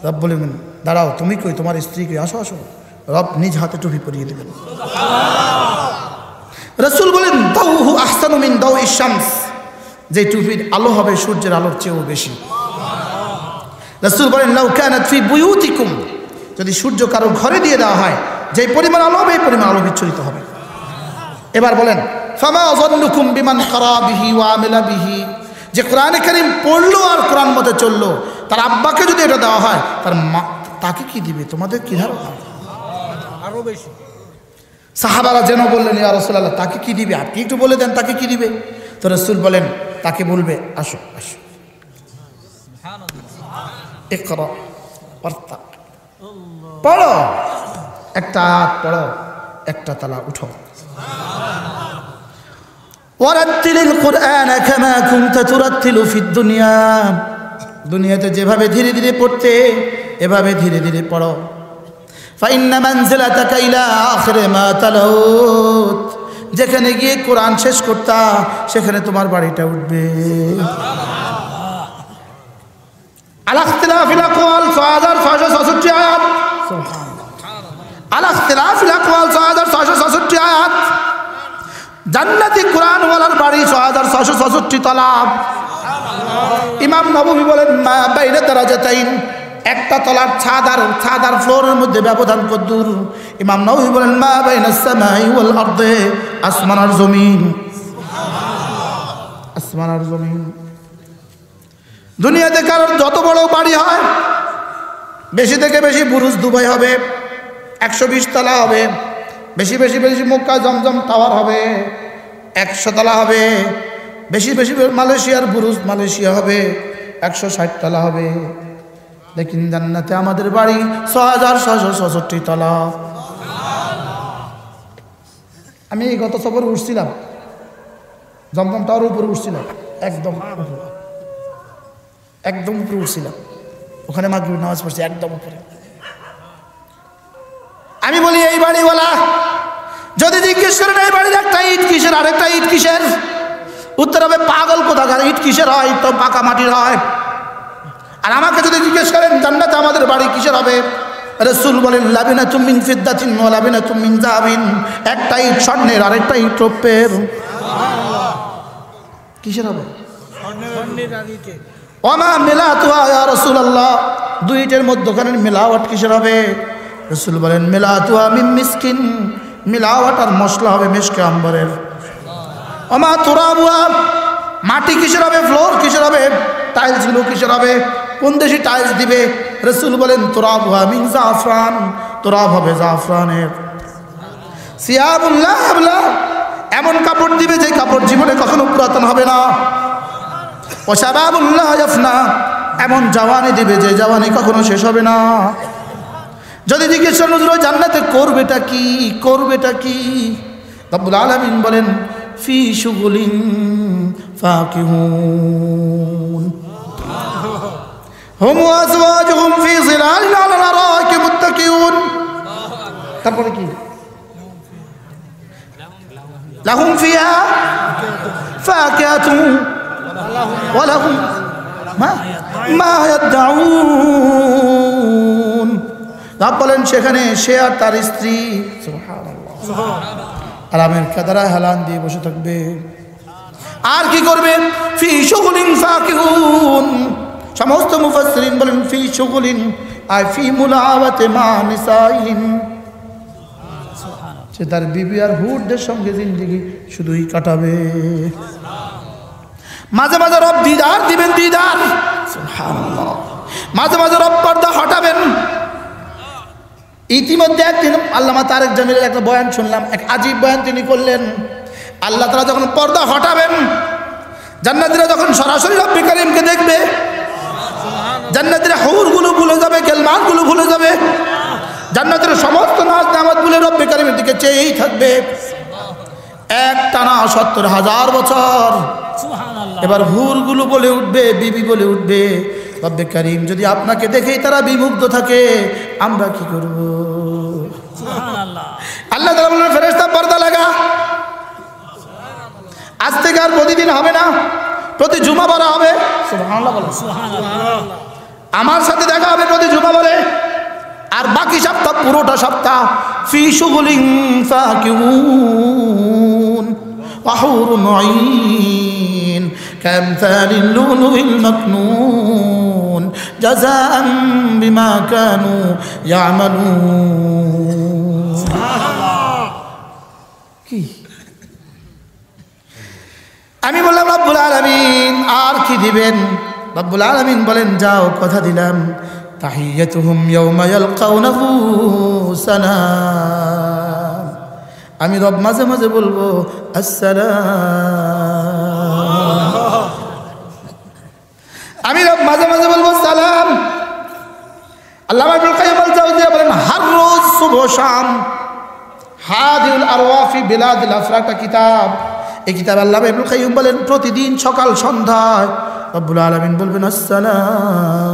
Speaker 1: রব বলবেন দাঁড়াও, তুমি কই, তোমার স্ত্রী কই, আসো আসো। রব নিজ হাতে টুপি পরিয়ে দেবেন। রাসূল বলেন দাউহু আহসানু মিন দাউই শামস, যে টুপির আলো হবে সূর্যের আলোর চেয়েও বেশি। রাসূল বলেন লাউ কানাত ফি বুয়ুতিকুম, যদি সূর্য কারো ঘরে দিয়ে দেওয়া হয়, যে পরিমাণ আলো হবে এই পরিমাণ আলো বিচ্ছুরিত হবে। এবার বলেন ফামা যান্নুকুম বিমান ক্বারা বিহি ওয়া আমিলা বিহি, যে কোরআনে কারীম পড়লো আর কোরআন মতে চললো, তার আব্বাকে যদি এটা দেওয়া হয়, তার মা তাকে কি দিবে? তোমাদের কি ধারণা?
Speaker 3: আরো বেশি।
Speaker 1: সাহাবারা যেন বললেন ইয়া রাসূলুল্লাহ, তাকে কি দিবে? আপনি একটু বলে দেন তাকে কি দিবে। তো রাসূল বলেন তাকে বলবে আসো আসো, ইকরা ওয়ারতা, পড়ো, একটা আয়াত পড়ো, একটা তালা উঠো। ওয়ারাত্তিলিল কুরআনা কামা কুনতা তুরাত্তিলু ফিদ দুনিয়া, দুনিয়াতে যেভাবে ধীরে ধীরে পড়তে এভাবে ধীরে ধীরে পড়ো। ফাইন্না মানজিলাতাকা ইলা আখিরি মা তালাউত, যেখানে গিয়ে কোরআন শেষ করতা সেখানে তোমার বাড়িটা উঠবে। আলা ইখতিলাফিল আকওয়াল 6666 আয়াত, আলা ইখতিলাফিল আকওয়াল 6666 আয়াত। জান্নাতি কোরআন ওয়ালার বাড়ি 6666 তলা। ইমাম নববী বলেন মা বাইনা দারাজাতাইন, একটা তলার ছাদ আর ফ্লোরের মধ্যে ব্যবধান কতদূর? ইমাম নববী বলেন মা বাইনাস সামাই ওয়াল আরদি, আসমান আর জমিন, আসমান আর জমিন। দুনিয়াতে কারোর যত বড় বাড়ি হয়, বেশি থেকে বেশি বুরুজ দুবাই হবে, 120 তলা হবে, বেশি বেশি বেশি মক্কা জমজম টাওয়ার হবে, 100 তলা হবে, বেশি বেশি মালয়েশিয়ার বুরুজ মালয়েশিয়া হবে, 160 তলা হবে। লেকিন জান্নাতে আমাদের বাড়ি 6666 তলা। আমি এই গত সফরে উঠছিলাম, জমজম টাওয়ারের উপরে উঠছিলাম, একদম উপরে উঠছিলাম, ওখানে মাগরিব নামাজ পড়ছি একদম উপরে। আমি বলি এই বাড়িওয়ালা যদি জিজ্ঞেস করেন এই বাড়ির একটা ইট কিসের আরেকটা ইট কিসের, উত্তর হবে পাগল কোথাকার, ইট কিসের হয়? তো পাকা মাটির হয়। আর আমাকে যদি জিজ্ঞেস করেন জান্নাতে আমাদের বাড়ি কিসের হবে, রাসূল বলেন লাবিনাতুম মিন ফিদ্দাতিন ওয়া লাবিনাতুম মিন যাহাবিন, একটা ইট স্বর্ণের আরেকটা ইট রৌপ্যের। কিসের হবে?
Speaker 3: স্বর্ণের আদিতে।
Speaker 1: ওমা মিলাতুহা ইয়া রাসূলুল্লাহ, দুই ইটের মধ্যখানের মিলাওয়াট কিসের হবে? রাসূল বলেন মিলাতুহা মিন মিসকিন, মিলাওয়াট আর মশলা হবে মিশকে আম্বরের। ওমা তুরাবুহা, মাটি কিসের হবে? ফ্লোর কিসের হবে? টাইলসগুলো কিসের হবে? কোন দেশি টাইলস দিবে? রাসূল বলেন তুরাবুহা মিন জাফরান, তুরাব হবে জাফরানের। সিয়াবুল্লাহ আবলা, এমন কাপড় দিবে যে কাপড় জীবনে কখনো পুরাতন হবে না। ও শাবাবুল্লাহ ইয়াফনা, এমন জওয়ানি দিবে যে জওয়ানি কখনো শেষ হবে না। যদি জিজ্ঞেস করেন হুজুর জান্নাতে করবেটা কি, করবেটা কি? রব্বুল আলামিন বলেন ফি শুগুলিন ফাকিহুন হুম ওয়া আজওয়াজুহুম ফি জিলালিন আলাল আরাইকি মুত্তাকিউন। তারপরে কি? লাহুম ফিহা ফাকিহাতুন ওয়া লাহুম মা ইয়াদউন। রব বলেন সেখানে সে আর তার স্ত্রী সুবহানাল্লাহ আরামের কাদারা হেলান দিয়ে বসে থাকবে। আর কি করবে? ফি শুগুলিন ফাকিহুন। সমস্ত মুফাসসিরিন বলেন ফি শুগুলিন আই ফি মুলাওয়াতি মা নিসাইন, সে তার বিবি আর হুরদের সঙ্গে জিন্দেগি শুধুই কাটাবে। মাঝে মাঝে রব দিদার দিবেন, দিদার সুবহানাল্লাহ। মাঝে মাঝে রব পর্দা হটাবেন। ইতিমধ্যে একদিন আল্লামা তারেক জামিলের একটা বয়ান শুনলাম, এক আজীব বয়ান তিনি করলেন। আল্লাহ তাআলা যখন পর্দা হটাবেন, জান্নাতীরা যখন সরাসরি রব্বে কারীমকে দেখবে, জান্নাতীরা হুরগুলো ভুলে যাবে, গেলমানগুলো ভুলে যাবে, জান্নাতের সমস্ত নাজ নেয়ামত ভুলে রব্বে কারীমের দিকে চেয়েই থাকবে এক টানা ৭০,০০০ বছর। এবার হুরগুলো বলে উঠবে, বিবি বলে উঠবে, রব্বে কারীম যদি আপনাকে দেখেই তারা বিমুগ্ধ থাকে আমরা কি করব? আল্লাহ তাআলা বললেন ফেরেশতা পর্দা লাগা। আজ থেকে আর প্রতিদিন হবে না, প্রতি জুমা পড়া হবে। সুবহানাল্লাহ বলেন। আমার সাথে দেখা হবে প্রতি জুমাবারে, আর বাকি সপ্তাহ পুরোটা সপ্তাহ ফি শুগুলিন ফাকিহুন ওয়া হুরুন আইন কামসালিল লুলুইল মাকনুন জাযাআন বিমা কানু ইয়ামালুন। কি আমি বললাম রব্বুল আলামিন আর কি দিবেন? রব্বুল আলামিন বলেন যাও কথা দিলাম, তাহিয়াতুহুম ইয়াওমা ইয়ালকাউনাহু সালাম। আমি রব মাঝে মাঝে বলবো আসসালাম, আমি রব মাঝে মাঝে বলবো সালাম। আল্লামা ইবনুল কাইয়্যিম আল জাওজিয়া বলেন হর রোজ সুবহ শাম হাদিউল আরওয়াহ ফি বিলাদিল আফরাক কিতাব, এই কিতাব আল্লামা ইবনুল কাইয়্যিম বলেন প্রতিদিন সকাল সন্ধ্যায় রব্বুল আলামিন বলবেন আসসালাম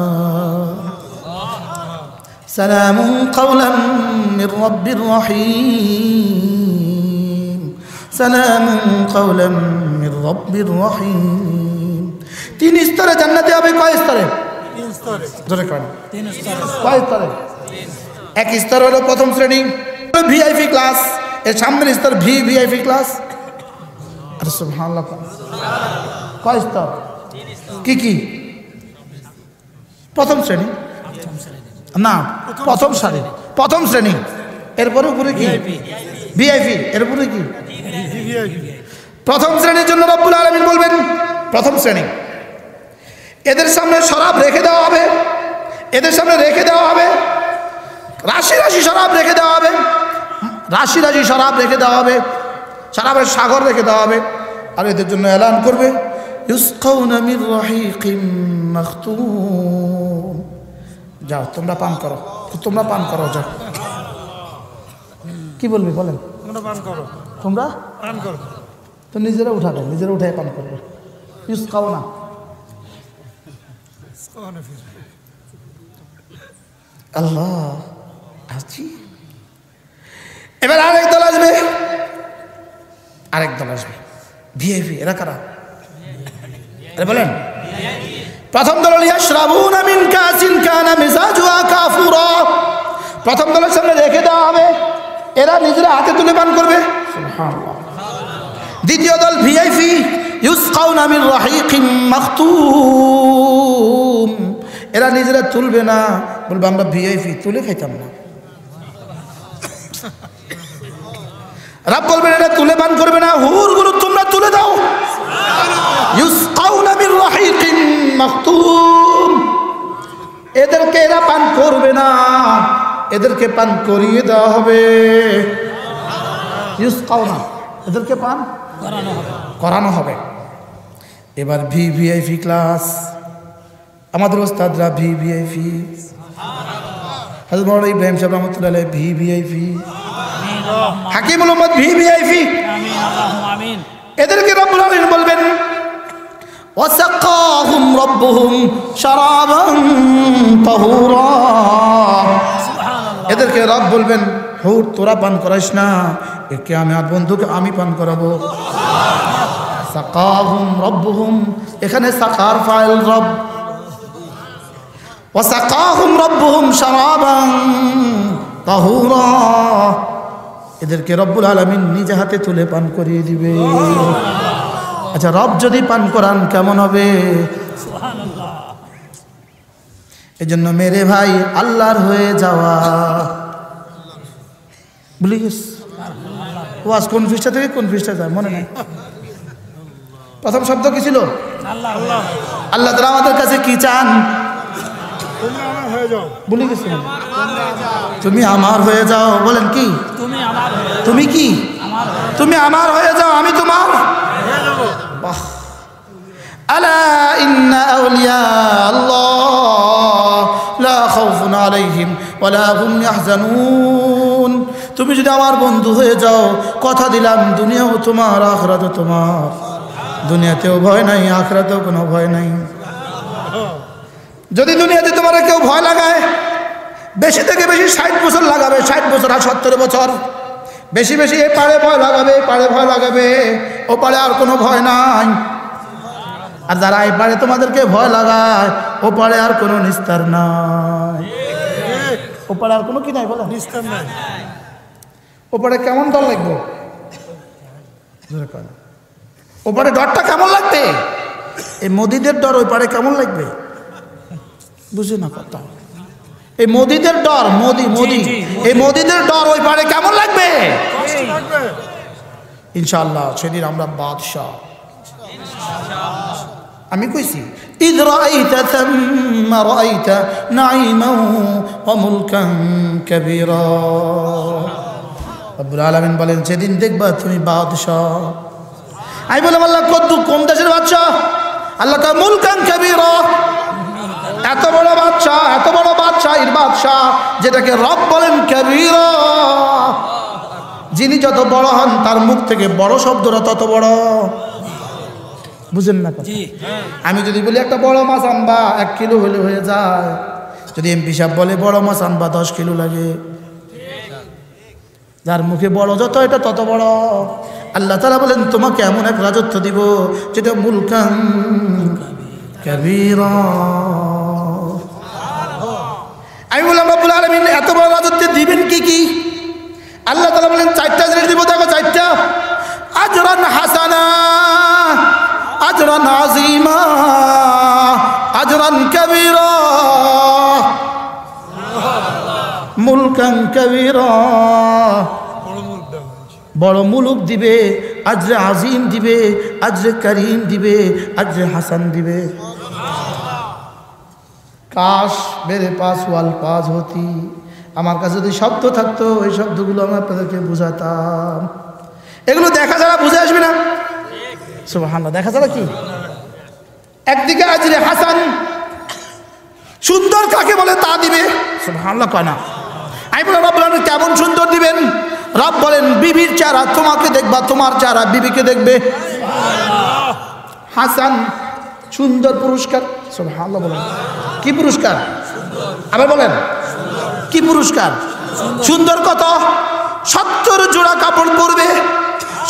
Speaker 1: সালামুন কাওলাম মির রাব্বির রহিম, সালামুন কাওলাম মির রাব্বির রহিম। তিন স্তরে জান্নাতে হবে। কয় স্তরে?
Speaker 3: তিন স্তরে।
Speaker 1: জোরে কয়।
Speaker 2: তিন স্তরে।
Speaker 1: কয় স্তরে? এক স্তর হলো প্রথম শ্রেণী, ভিআইপি ক্লাস। এর সামনের স্তর ভিআইপি ক্লাস। আরে সুবহানাল্লাহ। কয় স্তর? কি কি? প্রথম শ্রেণী না, প্রথম সারি, প্রথম শ্রেণী। এরপরে উপরে কি? ভিআইপি। এরপরে কি? প্রথম শ্রেণীর জন্য রব্বুল আলামিন বলবেন প্রথম শ্রেণী, এদের সামনে শরাব রেখে দেওয়া হবে, এদের সামনে রেখে দেওয়া হবে রাশি রাশি শরাব রেখে দেওয়া হবে, রাশি রাশি শরাব রেখে দেওয়া হবে, শরাবের সাগর রেখে দেওয়া হবে। আর এদের জন্য এলান করবে ইউসকাউনা মির রাহিকিম মাখতুম, যাও তোমরা পান করো, তোমরা পান করো, যাও। কি বলবি বলেন?
Speaker 3: তোমরা পান করো,
Speaker 1: তোমরা
Speaker 3: পান করো।
Speaker 1: তো নিজেরা উঠাবে, নিজেরা উঠায় পান করবে। ইউসকাউনা আল্লাহ আছি। এবার আরেক দল আসবে, আরেক দল আসবে ভিআইপি। এরা কারা? এরা বলেন প্রথম দল ইয়াশরাবুনা মিন কাসিন কানা মিজাজুহা কাফুরা, প্রথম দলের সামনে রেখে দেওয়া হবে, এরা নিজেরা হাতে তুলে পান করবে। সুবহানাল্লাহ। দ্বিতীয় দল ভিআইপি ইউসকাউনা মির রাহিকিম মাখতুম, এরা নিজেরা তুলবে না, বলবে আমরা ভিআইপি, তুলে খাইতাম না। রব বলবেন এটা তুলে পান করবে না, হুরগুলো তোমরা তুলে দাও। ইউসকাউনা মির রাহিকিম মাখতুম, এদেরকে এরা পান করবে না, এদেরকে পান করিয়ে দেওয়া হবে। ইউসকাউনা, এদেরকে পান করানো হবে। এবার ভিআইপি ক্লাস, আমাদের ওস্তাদরা ভিআইপি, হযরত মাওলানা ইব্রাহিম সাহেব রাহমাতুল্লাহ আলাইহি ভিআইপি, হাকিমুল উম্মত ভিআইপি।
Speaker 2: আমিন আল্লাহুম্মা আমিন।
Speaker 1: এদেরকে রব্বুল আলামিন বলবেন ওয়াসাকাহুম রাব্বুহুম শারাবান তাহুরা,
Speaker 2: সুবহানাল্লাহ।
Speaker 1: এদেরকে রব বলবেন হুর তোরা পান করাইস না, একে আমি আর বন্ধুকে আমি পান করাবো। সাকাহুম রাব্বুহুম, এখানে সাকার ফাইল রব, ওয়াসাকাহুম রাব্বুহুম শারাবান তাহুরা, এদেরকে রব্বুল আলামিন নিজে হাতে তুলে পান করিয়ে দিবে। আচ্ছা রব যদি পান করান কেমন হবে?
Speaker 2: সুবহানাল্লাহ।
Speaker 1: এজন্য মেরে ভাই আল্লাহর হয়ে যাওয়া, ভুলে গেছ ওয়াজ কোন পৃষ্ঠা থেকে কোন পৃষ্ঠা যায় মনে নেই। প্রথম শব্দ কি ছিল?
Speaker 2: আল্লাহ আল্লাহ।
Speaker 1: আল্লাহ তাআলা আমাদের কাছে কি চান?
Speaker 3: তোমরা আমার হয়ে যাও,
Speaker 1: ভুলে গেছি। তুমি আমার হয়ে যাও, বলেন কি?
Speaker 2: তুমি আমার হয়ে যাও,
Speaker 1: তুমি কি?
Speaker 2: আমার হয়ে
Speaker 1: তুমি আমার হয়ে যাও, আমি তোমার। বাহ। আলা ইন্না আউলিয়া আল্লাহ লা খাউফুন আলাইহিম ওয়ালা হুম ইয়াহজানুন, তুমি যদি আমার বন্ধু হয়ে যাও, কথা দিলাম দুনিয়াও তোমার আখিরাতও তোমার, দুনিয়াতেও ভয় নাই আখিরাতেও কোনো ভয় নাই। যদি দুনিয়াতে তোমার কেউ ভয় লাগায়, বেশি থেকে বেশি 60 বছর লাগাবে, 60 বছর আর 70 বছর, বেশি বেশি এ পারে ভয় লাগাবে, এ পারে ভয় লাগাবে, ও পারে আর কোনো ভয় নাই। আর যারা এই পারে তোমাদেরকে ভয় লাগায়, ওপারে আর কোনো নিস্তার নাই। ওপারে আর কোনো কি নাই বলেন,
Speaker 3: নিস্তার নাই।
Speaker 1: ওপারে কেমন ডর লাগবে? ওপারে ডরটা কেমন লাগবে? এই মোদিদের ডর ওই পারে কেমন লাগবে? বুঝে না কথা। এই মোদিদের ডর, মোদি মোদি, এই মোদিদের ডর ওই পারে কেমন লাগবে?
Speaker 3: কষ্ট লাগবে।
Speaker 1: ইনশাআল্লাহ সেদিন আমরা বাদশাহ। আমি কইছি ইদ রাআইতা থাম্মা রাআইতা নাঈমান ওয়া মুলকান কাবীরা। রব্বুল আলামিন বলেন সেদিন দেখবা তুমি বাদশাহ। আমি বললাম আল্লাহ কোন দেশের বাদশাহ? আল্লাহ কয় মুলকান কাবীরা, এত বড় বাদশাহ, এত বড় বাদশাহীর বাদশাহ যেটাকে রব বলেন কাবীরা। যিনি যত বড় হন তার মুখ থেকে বড় শব্দটা তত বড়। বুঝেন না কথা? আমি যদি বলি একটা বড় মাছ আনবা 1 কিলো হলে হয়ে যায়, যদি এমপি সাহেব বলে বড় মাছ আনবা 10 কিলো লাগে। যার মুখে বড় যত এটা তত বড়। আল্লাহ তাআলা বলেন তোমাকে এমন এক রাজত্ব দিব যেটা মুলকান কাবীরা। আমি বললাম রব্বুল আলামিন এত বড় রাজত্ব দিবেন কি কি? আল্লাহ তাআলা বলেন 4টা জিনিস দিব। দেখো 4টা। আজরান হাসানা, আজরান আযীমা, আজরান কাবীরা, মুলকান কাবীরা। বড় মুলুক দিবে, আজরে আজিম দিবে, আজরে করিম দিবে, আজরে হাসান দিবে। কাশ মেরে পাস ওয়াল পাস হতি, আমার কাছে যদি শব্দ থাকতো ওই শব্দগুলো আমি আপনাদেরকে বুঝাতাম। এগুলো দেখা ছাড়া বুঝে আসবে না। সুবহানাল্লাহ, দেখা ছাড়া কি? একদিকে আজরে হাসান, সুন্দর কাকে বলে তা দিবে। সুবহানাল্লাহ কয় না? আমি বললাম রব্বুল আলামিন কেমন সুন্দর দিবেন? রব বলেন বিবির চেহারা তোমাকে দেখবা, তোমার চেহারা বিবিকে দেখবে। হাসান সুন্দর পুরস্কার। সুবহানাল্লাহ বলেন কি পুরস্কার? আবার বলেন কি পুরস্কার? সুন্দর কত? 70 জোড়া কাপড় পরবে।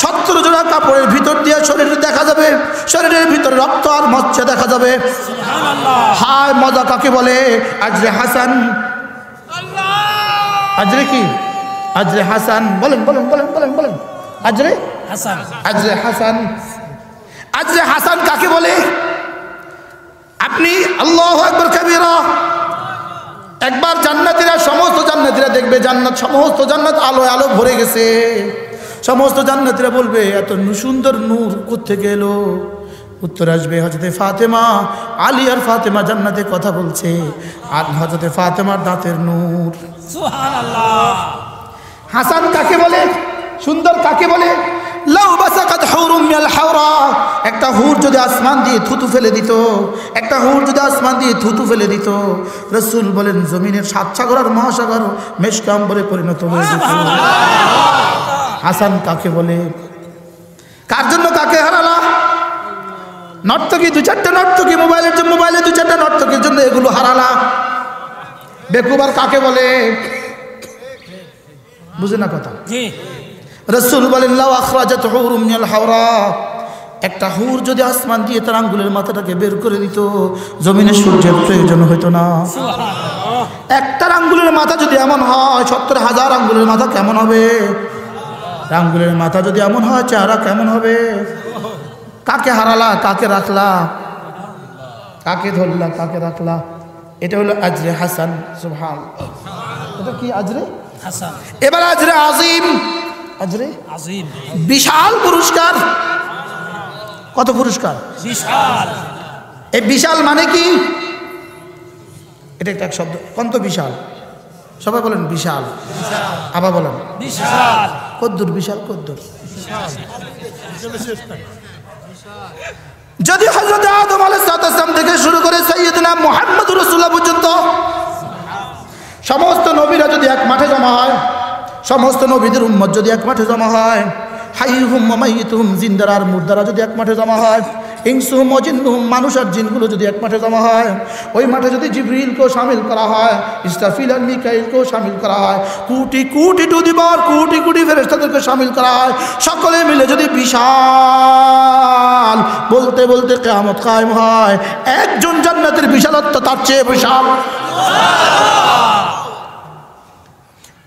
Speaker 1: 70 জোড়া কাপড়ের ভিতর দিয়ে শরীর দেখা যাবে, শরীরের ভিতরে রক্ত আর মজ্জা দেখা যাবে। হায় মজা কাকে বলে? আজরে হাসান। আজরে কি? আজরে হাসান। বলেন বলেন বলেন বলেন বলেন। আজরে
Speaker 2: হাসান,
Speaker 1: আজরে হাসান। আজরে হাসান কাকে বলে? আপনি আল্লাহু আকবার কাবীরা। একবার জান্নাতীরা, সমস্ত জান্নাতীরা দেখবে জান্নাত, সমস্ত জান্নাত আলোয় আলো ভরে গেছে। সমস্ত জান্নাতীরা বলবে এত সুন্দর নূর কোত্থেকে এলো? উত্তর আসবে হযরতে ফাতেমা, আলী আর ফাতেমা জান্নাতে কথা বলছে, আর হযরতে ফাতেমার দাঁতের নূর।
Speaker 2: সুবহানাল্লাহ।
Speaker 1: হাসান কাকে বলে? সুন্দর কাকে বলে? লাউ বাসাকাত হুরুম মিনাল হাওরা। একটা হুর যদি আসমান দিয়ে থুতু ফেলে দিত, একটা হুর যদি আসমান দিয়ে থুতু ফেলে দিত, রাসূল বলেন জমিনের 7 সাগর আর মহাসাগর মেশকা আম্বরে পরিণত হয়ে যেত। হাসান কাকে বলে? কার জন্য কাকে হারালা? নর্তকী, 2-4টা নর্তকী, মোবাইলে 2-4টা নর্তকীর জন্য এগুলো হারালা। বেকুবার কাকে বলে? বুঝে না কথা?
Speaker 2: জি।
Speaker 1: রাসূল বলেন লাউ আখরাজাত হুরুম মিনাল হাওরা। একটা হুর যদি আসমান দিয়ে তার আঙ্গুলের মাথাটাকে বের করে দিত, জমিনে সূর্যের প্রয়োজন হতো না। একটা আঙ্গুলের মাথা যদি এমন হয়, 70,000 আঙ্গুলের মাথা কেমন হবে? আঙ্গুলের মাথা যদি এমন হয়, চেহারা কেমন হবে? কাকে হারালা? কাকে রাখলা? কাকে ধরলা? কাকে রাখলা? এটা হলো আজরে হাসান। সুবহানাল্লাহ। এটা কি আজরে
Speaker 2: হাসান?
Speaker 1: এবার আজরে আজিম। আজরে
Speaker 2: আজিম,
Speaker 1: বিশাল পুরস্কার। কত পুরস্কার?
Speaker 2: বিশাল।
Speaker 1: এই বিশাল মানে কি? এটা একটা শব্দ। কত বিশাল? সবাই বলেন বিশাল। আবার বলেন
Speaker 2: বিশাল।
Speaker 1: কদ্দুর বিশাল? কদ্দুর? যদি হযরত আদম আলাইহিস সালাম থেকে শুরু করে সাইয়্যিদনা মুহাম্মদুর রাসূলুল্লাহ পর্যন্ত সমস্ত নবীরা যদি এক মাঠে জমা হয়, সমস্ত নবীদের উম্মত যদি এক মাঠে জমা হয়, হাইহুম ওয়া মাইয়িতুহুম, জিন্দারা আর মুর্দারা যদি এক মাঠে জমা হয়, ইনসুহুম ওয়া জিন্নুহুম, মানুষ আর জিনগুলো যদি এক মাঠে জমা হয়, ওই মাঠে যদি জিবরিলকেও শামিল করা হয়, ইসরাফিল আর মিকাইলকেও শামিল করা হয়, কোটি কোটি টু দি পাওয়ার কোটি কোটি ফেরেশতাদেরকে শামিল করা হয়, সকলে মিলে যদি বিশাল বলতে বলতে কিয়ামত কায়েম হয়, একজন জান্নাতের বিশালত্ব তার চেয়ে বিশাল।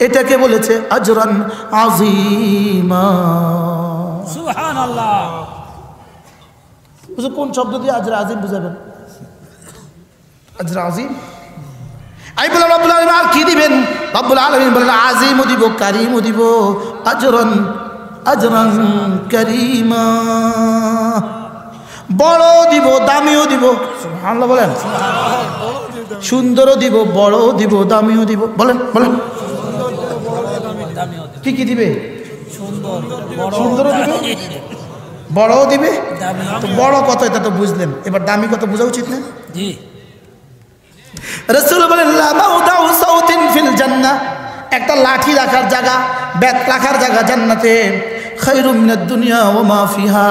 Speaker 1: এটাকে বলেছে আজরান আজিমা।
Speaker 2: সুবহানাল্লাহ।
Speaker 1: কোন শব্দ দিয়ে আজরা আজিম বুঝাবেন? আজরা আজিম আমি বললাম রব্বুল আলামিন আর কি দিবেন? রব্বুল আলামিন বলেন আজিমও দিব, কারিমও দিব, আজরান আজরান কারিমা, বড় দিব, দামিও দিব। সুবহানাল্লাহ বলেন। সুন্দরও দিব, বড়ও দিব, দামিও দিব। বলেন বলেন কি কি দিবে? সুন্দরও দিবে, বড়ও দিবে। তো বড় কত এটা তো বুঝলেন, এবার দামি কত বোঝা উচিত না?
Speaker 2: জি।
Speaker 1: রাসূল বলেন লা মাউদাউ সাউতিন ফিল জান্নাহ, একটা লাঠি রাখার জায়গা, বেত রাখার জায়গা জান্নাতে খায়রুম মিনাদ দুনিয়া ওয়া মা ফিহা,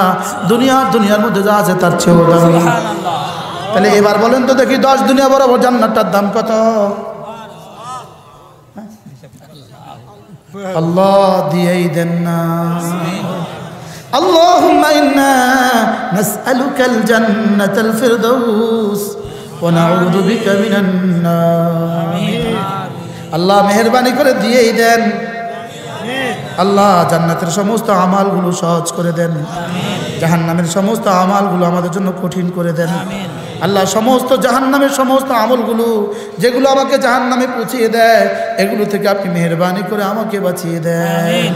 Speaker 1: দুনিয়ার মধ্যে যা আছে তার চেয়েও দামি।
Speaker 2: সুবহানাল্লাহ।
Speaker 1: তাহলে এবার বলেন তো দেখি 10 দুনিয়া বরাবর জান্নাতটার দাম কত? আল্লাহ দিয়েই দেন না। আল্লাহুম্মা ইন্না নাসআলুকাল জান্নাতাল ফিরদাউস ওয়া নাউযু বিকা মিনান নার। আল্লাহ মেহেরবানি করে দিয়েই দেন। আল্লাহ জান্নাতের সমস্ত আমালগুলো সহজ করে দেন, জাহান্নামের সমস্ত আমালগুলো আমাদের জন্য কঠিন করে দেন। আল্লাহ সমস্ত জাহান্নামের সমস্ত আমলগুলো যেগুলো আমাকে জাহান্নামে পৌঁছিয়ে দেয়, এগুলো থেকে আপনি মেহেরবানি করে আমাকে বাঁচিয়ে দেন।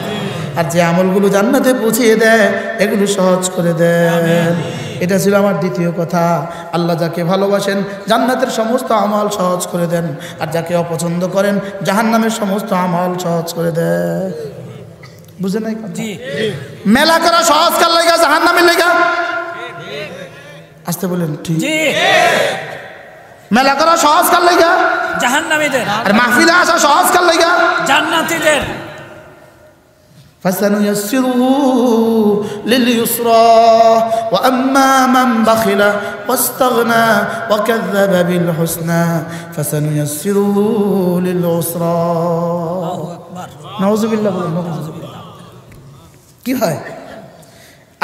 Speaker 1: আর যে আমলগুলো জান্নাতে পৌঁছিয়ে দেয়, এগুলো সহজ করে দেন। এটা ছিল আমার দ্বিতীয় কথা। আল্লাহ যাকে ভালোবাসেন জান্নাতের সমস্ত আমল সহজ করে দেন, আর যাকে অপছন্দ করেন জাহান্নামের সমস্ত আমল সহজ করে দেন। বুঝে নাই?
Speaker 2: জি।
Speaker 1: মেলা করা সহজ কার লাগা? জাহান্নামের লাগা। আসতে বলেন ঠিক।
Speaker 2: জি।
Speaker 1: মেলা করা সহজ কার লাগা?
Speaker 2: জাহান্নামীদের।
Speaker 1: আর মাহফিলে আসা সহজ কার লাগা?
Speaker 2: জান্নাতীদের।
Speaker 1: فسنيسره لليسرى وأما من بخل واستغنى وكذب بالحسنى فسنيسره للعسرى।
Speaker 2: আল্লাহু আকবার।
Speaker 1: নাউযুবিল্লাহ বলুন। কি হয়?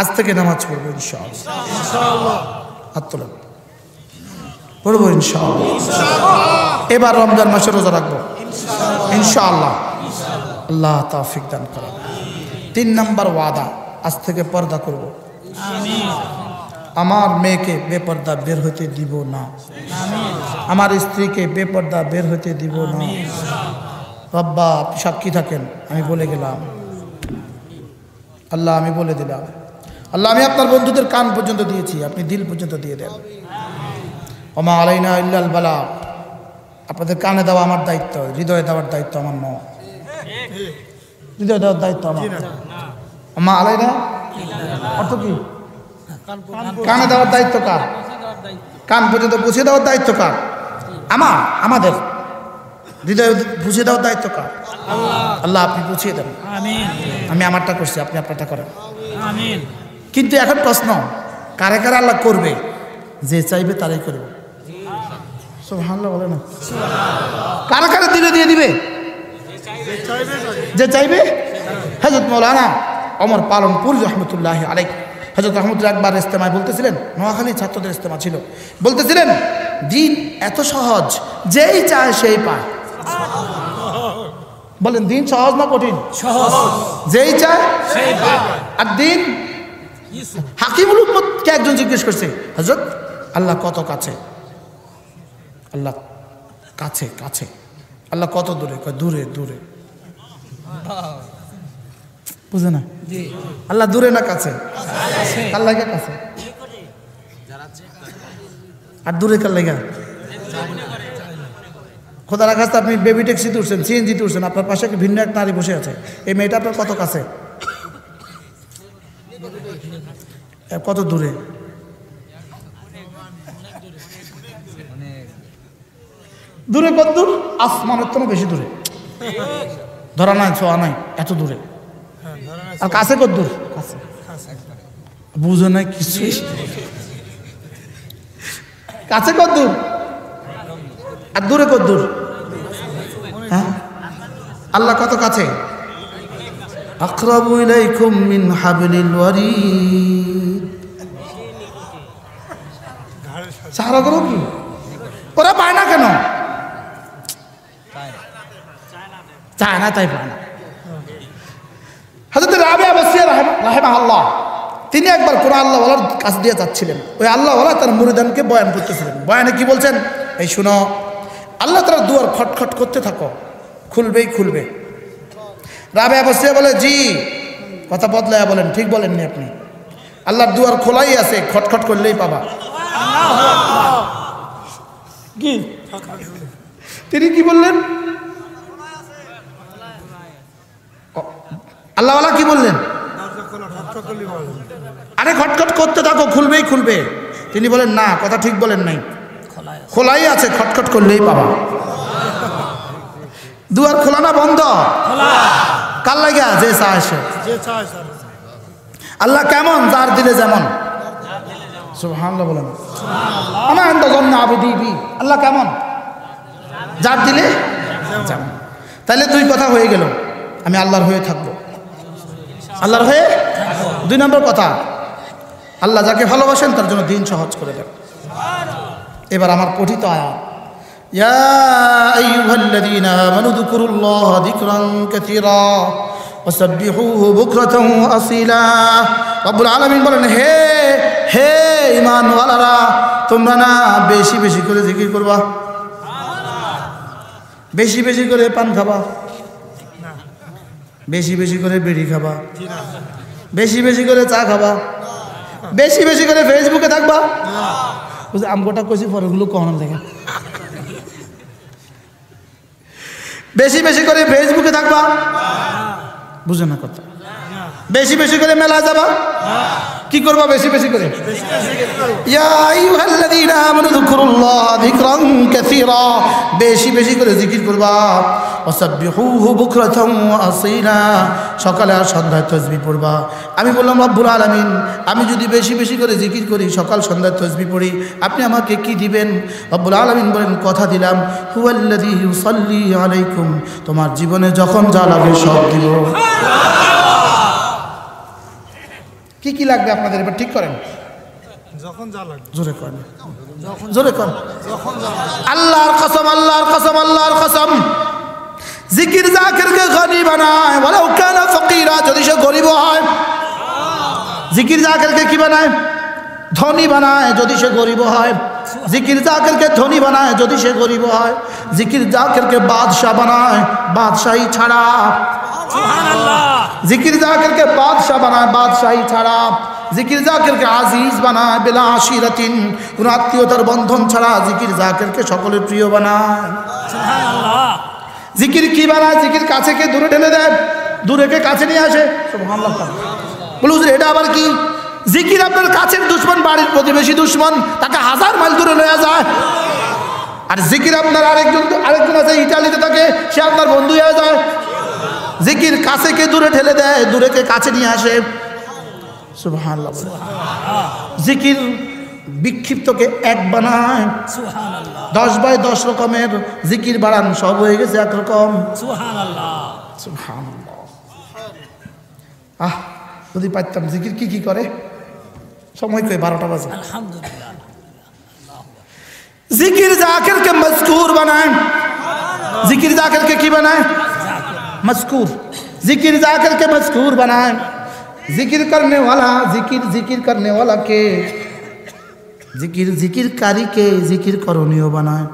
Speaker 1: আজ থেকে নামাজ পড়বো ইনশাআল্লাহ। হাত তোলেন, পড়বো ইনশাআল্লাহ। এবার রমজান মাসে রোজা রাখবো ইনশাআল্লাহ। আল্লাহ তৌফিক দান করেন। 3 নম্বর ওয়াদা, আজ থেকে পর্দা করব। আমার মেয়েকে বেপর্দা বের হতে দিব না, আমার স্ত্রীকে বেপর্দা বের হতে দিব না। রব্বা আপনি সাক্ষী থাকেন, আমি বলে গেলাম। আল্লাহ আমি বলে দিলাম। আল্লাহ আমি আপনার বন্ধুদের কান পর্যন্ত দিয়েছি, আপনি দিল পর্যন্ত দিয়ে দেন। ওমা আলাইনা ইল্লাল বালাগ, আপনাদের কানে দেওয়া আমার দায়িত্ব, হৃদয়ে দেওয়ার দায়িত্ব আমার নয়। হৃদয় দেওয়ার দায়িত্ব আমার। ওমা আলাইনা অর্থ কি? কানে দেওয়ার দায়িত্ব কার? কান পর্যন্ত পৌঁছে দেওয়ার দায়িত্ব কার? আমাদের। হৃদয় বুঝিয়ে দেওয়ার দায়িত্ব কার? আল্লাহ আপনি বুঝিয়ে দেন।
Speaker 2: আমিন।
Speaker 1: আমি আমারটা করছি, আপনি আপনারটা করেন।
Speaker 2: আমিন।
Speaker 1: কিন্তু এখন প্রশ্ন, কারে কারে আল্লাহ করবে? যে চাইবে তারাই করবে। সুবহানাল্লাহ বলে না? কারে কারে দিলে দিয়ে দিবে? যে চাইবে। হযরত মাওলানা ওমর পালনপুর রহমতুল্লাহি আলাইহি, হযরত রহমতুল্লাহ একবার ইস্তেমায় বলতেছিলেন, নোয়াখালী ছাত্রদের ইস্তেমা ছিল, বলতেছিলেন দিন এত সহজ, যেই চায় সেই পায়। বলেন দিন সহজ না কঠিন?
Speaker 2: সহজ।
Speaker 1: যেই চায়
Speaker 2: সেই পায়।
Speaker 1: আর দিন হাকিমুল উম্মতকে একজন জিজ্ঞেস করছে, হযরত আল্লাহ কত কাছে? আল্লাহ কাছে কাছে। আল্লাহ কত দূরে? কয় দূরে দূরে। বুঝে না?
Speaker 2: জি।
Speaker 1: আল্লাহ দূরে না কাছে?
Speaker 2: আছে।
Speaker 1: কার লাগা কাছে? আর দূরে কার লাগা? খোদার কাছে আপনি বেবি ট্যাক্সিতে উঠছেন, সিএনজিতে উঠছেন, আপনার পাশে একটা ভিন্ন এক নারী বসে আছে, এই মেয়েটা আপনার কত কাছে? কত দূরে? দূরে কত দূর? আসমানের তো বেশি দূরে, ধরা নাই ছোঁয়া নাই, এত দূরে। আর কাছে কত দূর? কাছে। বুঝো না কিছু? কাছে কত দূর আর দূরে কত দূর? হ্যাঁ, আল্লাহ কত কাছে? আকরাবু ইলাইকুম মিন হাবলিল ওয়ারিদ। সাহারা করো কি? ওরা পায় না কেন? চায় না, তাই পায় না। হযরত রাবিয়া বসরিয়া রাহিমাহুল্লাহ, তিনি একবার কোন আল্লাহওয়ালার কাছ দিয়ে যাচ্ছিলেন। ওই আল্লাহওয়ালা তার মুরিদানকে বয়ান করতেছিলেন। বয়ানে কি বলছেন? এই শুনো, আল্লাহ তাআলার দুয়ার খটখট করতে থাকো, খুলবেই খুলবে। রাবিয়া বসরিয়া বলে, জি। কথা বদলায়া বলেন, ঠিক বলেননি আপনি। আল্লাহর দুয়ার খোলাই আছে, খটখট করলেই পাবা। কি তিনি কি বললেন? আল্লাহওয়ালা কি বললেন? আরে খটখট করতে থাকো, খুলবেই খুলবে। তিনি বলেন, না, কথা ঠিক বলেন নাই, খোলাই আছে, খটখট করলেই পাবা। দুয়ার খোলা না বন্ধ? কার লাগা? যে চায় সে। আল্লাহ কেমন? যার দিলে যেমন। সুবহানাল্লাহ বলেন। আমার আন্দাজন আবিদি বি, আল্লাহ কেমন? যার দিলে যেমন। তাহলে দুই কথা হয়ে গেল, আমি আল্লাহর হয়ে থাকবো, আল্লাহর হয়ে। দুই নম্বর কথা, আল্লাহ যাকে ভালোবাসেন তার জন্য দিন সহজ করে দেন। এবার আমার পঠিত আয়াত, ইয়া আইয়ুহাল্লাযীনা আমানু যকুরুল্লাহা যিকরান কাসীরা ওয়াসাব্বিহুহু বুকরাতান ওয়া আসীলা। রব্বুল আলামিন বলেন, হে হে ঈমানওয়ালারা, তোমরা না বেশি বেশি করে জিকির করবা, বেশি বেশি করে পান খাবা, বেশি বেশি করে বিড়ি খাবা, বেশি বেশি করে চা খাবা, বেশি বেশি করে ফেসবুকে থাকবা। বুঝলি, আমগোটা কইছি পরেগুলো কখনো দেখেন। বেশি বেশি করে ফেসবুকে থাকবা, বুঝে না কথা। বেশি বেশি করে মেলায় যাবা, কি করবা? বেশি বেশি করে ইয়া আইয়ুহাল্লাযীনা আমানু যকুরুল্লাহা যিকরান কাসীরা, বেশি বেশি করে জিকির করবা। ওয়াসাব্বিহুহু বুকরাতান ওয়া আসীলা, সকালে আর সন্ধ্যায় তাসবিহ পড়বা। আমি বললাম, রব্বুল আলামিন, আমি যদি বেশি বেশি করে জিকির করি, সকাল সন্ধ্যায় তাসবিহ পড়ি, আপনি আমাকে কি দিবেন? রব্বুল আলামিন বলেন, কথা দিলাম, হুয়াল্লাযী ইউসাল্লি আলাইকুম, তোমার জীবনে যখন যা লাগে সব দিব। কি কি লাগবে আপনাদের? এবার ঠিক করেন,
Speaker 3: যখন যা লাগবে
Speaker 1: জোরে করেন, জোরে করেন। আল্লাহর কসম, আল্লাহর কসম, আল্লাহর কসম, জিকির জাকিরকে গনি বানায়, ওয়ালাউ কানা ফকিরা, যদি সে গরিব হয়। জিকির জাকিরকে কি বানায়? ধনী বানায়, যদি সে গরিব হয়। জিকির জাকিরকে ধনী বানায়, যদি সে গরিব হয়। জিকির জাকিরকে বাদশাহ বানায়, বাদশাহী ছাড়া। জিকির জাকিরকে বাদশাহ বানায়, বাদশাহী ছাড়া। জিকির জাকিরকে আজিজ বানায়, বিলা আশিরাতিন, কোন আত্মীয়তার বন্ধন ছাড়া। জিকির জাকিরকে সকলের প্রিয় বানায়। জিকির কি বানায়? জিকির কাছে কে দূরে ঠেলে দেয়, দূরেকে কাছে নিয়ে আসে। সুবহানাল্লাহ। বলুন, এটা আবার কি? জিকির আপনার কাছের দুশ্মন, বাড়ির প্রতিবেশী দুশ্মন, তাকে 1000 মাইল দূরে নিয়ে যায়। আর জিকির আপনার আরেকজন আছে ইটালিতে থাকে, সে আপনার বন্ধু হয়ে যায়। জিকির কাছে কে দূরে ঠেলে দেয়, দূরেকে কাছে নিয়ে আসে। সুবহানাল্লাহ। জিকির বিক্ষিপ্তকে এক বানায়। 10 বাই 10 রকমের জিকির বাড়ান, সব হয়ে গেছে একরকম। সুবহানাল্লাহ। যদি পারতাম জিকির কি কি করে, সময় কই 12টা বাজে। জিকির জাকিরকে মজকুর বানায়। জিকির জাকিরকে কি বানায়? मज़कूर। जिक्र जाकर के मज़कूर बनाए। जिक्र करने वाला जिक्र करने वाला के जिक्र कारी के जिक्र करनीय बनाए।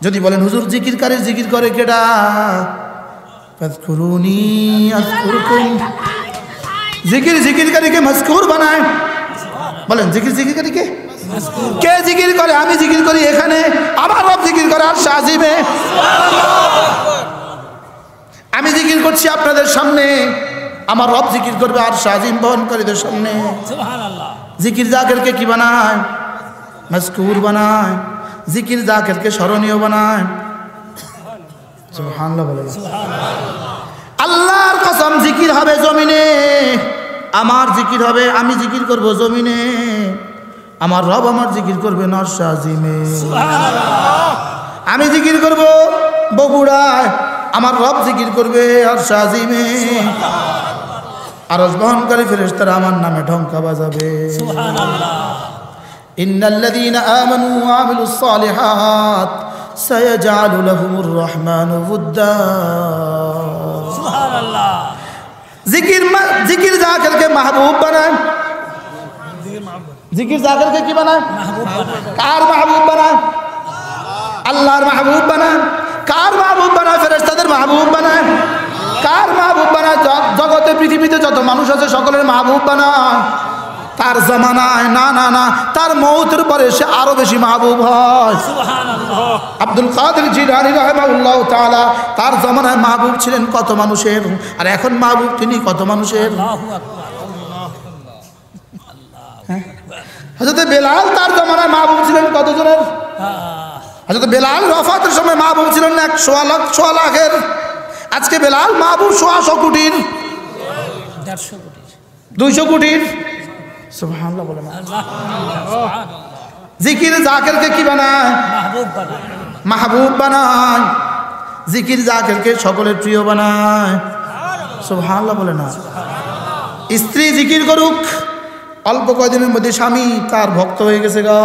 Speaker 1: যদি বলেন হুজুর জিকিরকারী জিকির করে কেডা? ফাজকুরুনি আযকুরকুম। জিকিরকারীকে মজকুর বানায়। বলেন জিকিরকারীকে কে জিকির করে? আমি জিকির করি এখানে, আমার রব জিকির করে আর শাজিমে। আমি জিকির করছি আপনাদের সামনে, আমার রব জিকির করবে আর শাজিম বহনকারীদের সামনে। সুবহানাল্লাহ। জিকির জাকিরকে কি বানায়? মজকুর বানায়। জিকির জাকিরকে স্মরণীয় বানায়। সুবহানাল্লাহ বলে। আল্লাহর কসম, জিকির হবে জমিনে, আমার জিকির হবে, আমি জিকির করব জমিনে। আমার রব আমার জিকির করবে নরসাজিমে।
Speaker 2: সুবহানাল্লাহ।
Speaker 1: আমি জিকির করব বগুড়ায়, আমার রব জিকির করবে নরসাজিমে। আরশ বহনকারী ফেরেশতারা আমার নামে ঢঙ্কা বাজাবে।
Speaker 2: সুবহানাল্লাহ।
Speaker 1: ইন্নাল্লাযীনা আমানু ওয়া আমিলুস সালিহাত সায়াজআলু লাহুমুর রহমানু উদ্দা।
Speaker 2: সুবহানাল্লাহ।
Speaker 1: জিকির জাকিরকে মাহবুব বানায়। জিকির জাকিরকে কি বানায়?
Speaker 2: মাহবুব বানায়।
Speaker 1: কার মাহবুব বানায়? আল্লাহর মাহবুব বানায়। কার মাহবুব বানায়? ফেরেশতাদের মাহবুব বানায়। কার মাহবুব বানায়? জগতে পৃথিবীতে যত মানুষ আছে সকলের মাহবুব বানায়। তার জামানায় না না না, তার মৌতের পরে সে আরো বেশি মাহবুব হয়।
Speaker 2: সুবহানাল্লাহ।
Speaker 1: আব্দুল কাদের জিলানী রাহিমাহুল্লাহ তাআলা তার জামানায় মাহবুব ছিলেন কত মানুষের, আর এখন মাহবুব তিনি কত মানুষের।
Speaker 2: আল্লাহু আকবার।
Speaker 1: হযরত বেলাল তার জামানায় মাহবুব ছিলেন কতজনের? হযরত বেলাল ওয়াফাতের সময় মাহবুব ছিলেন 100 লাখের। আজকে বেলাল মাহবুব 100 কোটির,
Speaker 2: 150 কোটি।
Speaker 1: 200 কোটির। সুবহানাল্লাহ বলেন।
Speaker 2: আল্লাহ সুবহানাল্লাহ।
Speaker 1: জিকির জাকিরকে কি বানায়?
Speaker 2: মাহবুব বানায়।
Speaker 1: মাহবুব বানায়। জিকির জাকিরকে সকলের প্রিয় বানায়। সুবহানাল্লাহ বলে না। স্ত্রী জিকির করুক, অল্প কয়দিনের মধ্যে স্বামী তার ভক্ত হয়ে গেছে গা।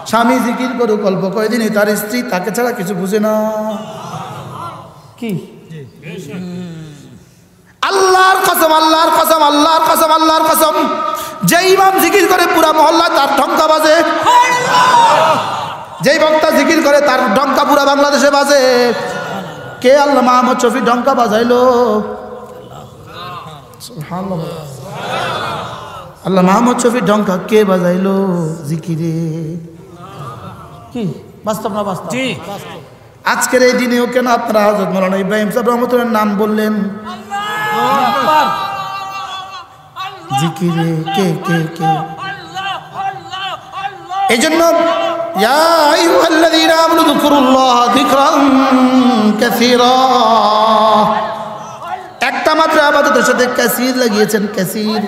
Speaker 1: স্বামী জিকির করুক, অল্প কয়দিনে তার স্ত্রী তাকে ছাড়া কিছু বুঝে না। কি আল্লাহর কসম, আল্লাহর কসম, আল্লাহর কসম, আল্লাহর কসম, যে ইমাম জিকির করে পুরা মহল্লা তার ঢঙ্কা বাজে। যেই বক্তা জিকির করে তার ঢঙ্কা পুরা বাংলাদেশে বাজে। কে? আল্লাহ মাহমুদ শফি ঢঙ্কা বাজাইলো। সুবহানাল্লাহ। আল্লাহ মাহমুদ শফি ঢঙ্কা কে বাজাইলো? জিকিরে। কি বাস্তব না বাস্তব?
Speaker 2: জি।
Speaker 1: আজকের এই দিনেও কেন আপনারা হযরত মাওলানা ইব্রাহিম সাহেব রহমতুল্লাহর নাম বললেন?
Speaker 2: আল্লাহু আকবার।
Speaker 1: জিকিরে কে কে কে? এই জন্য ইয়া আইয়ুহাল্লাযীনা আমানু যকুরুল্লাহ যিকরান কাসীরা। একটা মাত্র ইবাদতের সাথে কাসীর লাগিয়েছেন। কাসীর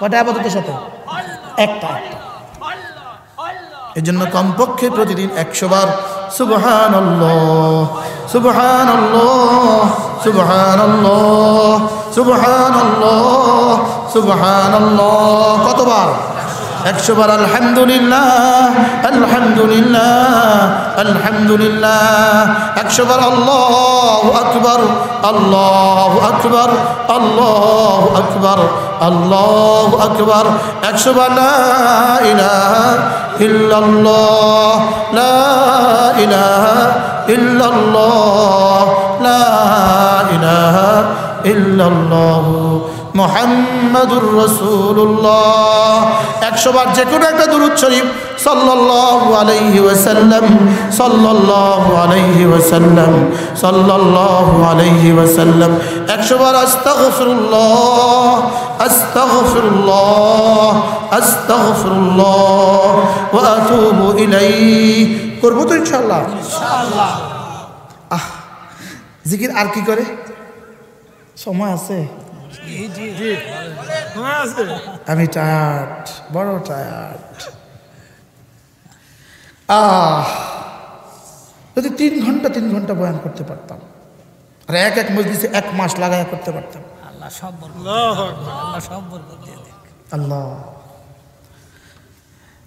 Speaker 1: কয়টা ইবাদতের সাথে? একটা। এই জন্য কমপক্ষে প্রতিদিন 100 বার সুবহানাল্লাহ, সুবহানাল্লাহ, সুবহানাল্লাহ, সুবহানাল্লাহ, সুবহানাল্লাহ। কতবার? 100 বার। আলহামদুলিল্লাহ, আলহামদুলিল্লাহ, আলহামদুলিল্লাহ। 100 বার আল্লাহু আকবার, আল্লাহু আকবার, আল্লাহু আকবার, আল্লাহু আকবার। 100 বার লা ইলাহা ইল্লাল্লাহ, লা ইলাহা ইল্লাল্লাহ, লা ইলাহা ইল্লাল্লাহ মুহাম্মাদুর রাসূলুল্লাহ। 100 বার যে কোনো একটা দুরূদ শরীফ সাল্লাল্লাহু আলাইহি ওয়াসাল্লাম, সাল্লাল্লাহু আলাইহি ওয়াসাল্লাম, সাল্লাল্লাহু আলাইহি ওয়াসাল্লাম। 100 বার আস্তাগফিরুল্লাহ, আস্তাগফিরুল্লাহ, আস্তাগফিরুল্লাহ ওয়া আতুবু ইলাইহি। করব তো ইনশাআল্লাহ।
Speaker 2: ইনশাআল্লাহ।
Speaker 1: জিকির আর কি করে? সময় আছে?
Speaker 2: জি জি জি।
Speaker 1: আমি টায়ার্ড, বড় টায়ার্ড। যদি 3 ঘন্টা বয়ান করতে পারতাম, আর এক মজলিসে 1 মাস লাগায়া করতে পারতাম।
Speaker 2: আল্লাহ সব বরকত। আল্লাহ সব বরকত দিয়ে দেখ।
Speaker 1: আল্লাহ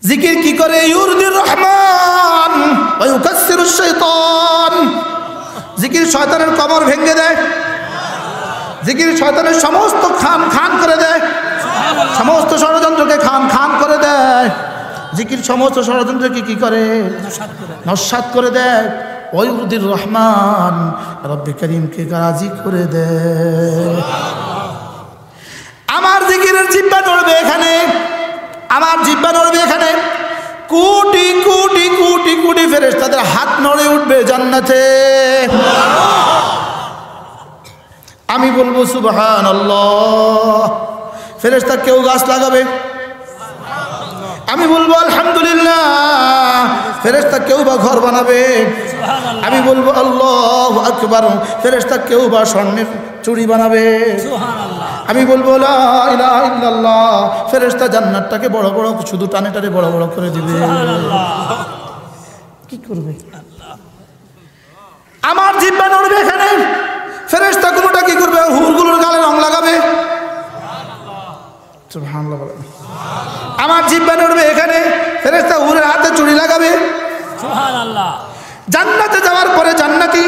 Speaker 1: জিকির কি করে? ইউরদির রহমান ওয়া ইউকাসসিরুশ শাইতান। জিকির শয়তানের কমর ভেঙে দেয়। জিকির শয়তানের সমস্ত খান করে দেয়, সমস্ত ষড়যন্ত্রকে খান করে দেয়। জিকির সমস্ত ষড়যন্ত্রকে কি করে? নস্যাৎ করে দেয়। ওয়ুরদির রহমান, রব্বে করিমকে রাজি করে দেয়। আমার জিকিরের জিহ্বা নড়বে এখানে, আমার জিহ্বা নড়বে এখানে। কোটি কোটি কোটি কোটি ফেরেশতাদের হাত নড়ে উঠবে জান্নাতে। আমি বলবো সুবহানাল্লাহ। ফেরেশতা কেউ গাছ লাগাবে, আমি বলবো আলহামদুলিল্লাহ। ফেরেশতা কেউ বা ঘর বানাবে, আমি বলবো আল্লাহু আকবার, ফেরেশতা কেউ বা স্বর্ণের চুড়ি বানাবে, আমি বলবো লা ইলাহা ইল্লাল্লাহ, ফেরেশতা জান্নাতটাকে বড় বড় শুধু টানে টানে বড় বড় করে দিবে। কি করবে? আমার জিহ্বা নড়বে এখানে, ফেরেশতা কোনটা কি করবে? হুরগুলোর গালে রং লাগাবে। সুবহানাল্লাহ বলেন। আমার জিহ্বা নড়বে এখানে, ফেরেশতা হুরের হাতে চুড়ি লাগাবে।
Speaker 2: সুবহানাল্লাহ।
Speaker 1: জান্নাতে যাওয়ার পরে জান্নাতি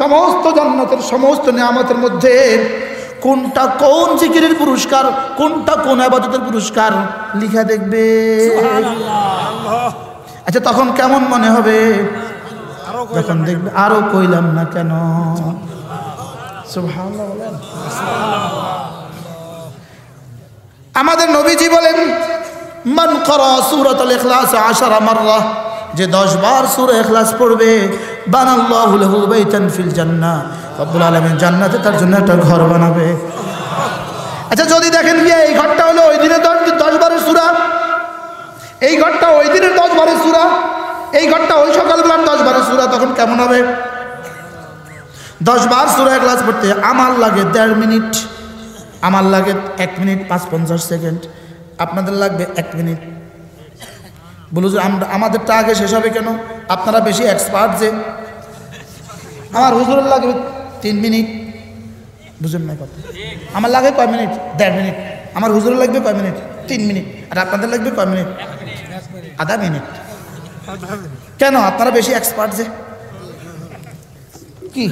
Speaker 1: সমস্ত জান্নাতের সমস্ত নিয়ামতের মধ্যে কোনটা কোন জিকিরের পুরস্কার, কোনটা কোন ইবাদতের পুরস্কার লিখা দেখবে। আচ্ছা তখন কেমন মনে হবে? যখন দেখবে আরো কইলাম না কেন। সুবহানাল্লাহ বলেন। আমাদের নবীজি বলেন মান ক্বারা সূরাতুল ইখলাস 10 মাররা, যে 10 বার সূরা ইখলাস পড়বে, বানাল্লাহু লাহু বাইতান ফিল জান্নাহ, রব্বুল আলামিন জান্নাতে তার জন্য একটা ঘর বানাবে। আচ্ছা যদি দেখেন যে এই ঘরটা হলো ওই দিনে 10 বারের সূরা, এই ঘরটা ওই দিনের 10 বারের সূরা, এই ঘরটা ওই সকালবেলার 10 বারের সূরা, তখন কেমন হবে? 10 বার সূরা ইখলাস পড়তে আমার লাগে 1.5 মিনিট, আমার লাগে 1 মিনিট 5-50 সেকেন্ড, আপনাদের লাগবে 1 মিনিট। বলুন যে আমাদেরটা আগে শেষ হবে কেন? আপনারা বেশি এক্সপার্ট যে। আমার হুজুরের লাগবে 3 মিনিট, বুঝুন না কথা। আমার লাগে কয় মিনিট? 1.5 মিনিট। আমার হুজুরের লাগবে কয় মিনিট? 3 মিনিট। আর আপনাদের লাগবে কয় মিনিট? আধা মিনিট। কেন? আপনারা বেশি এক্সপার্ট যে। কি?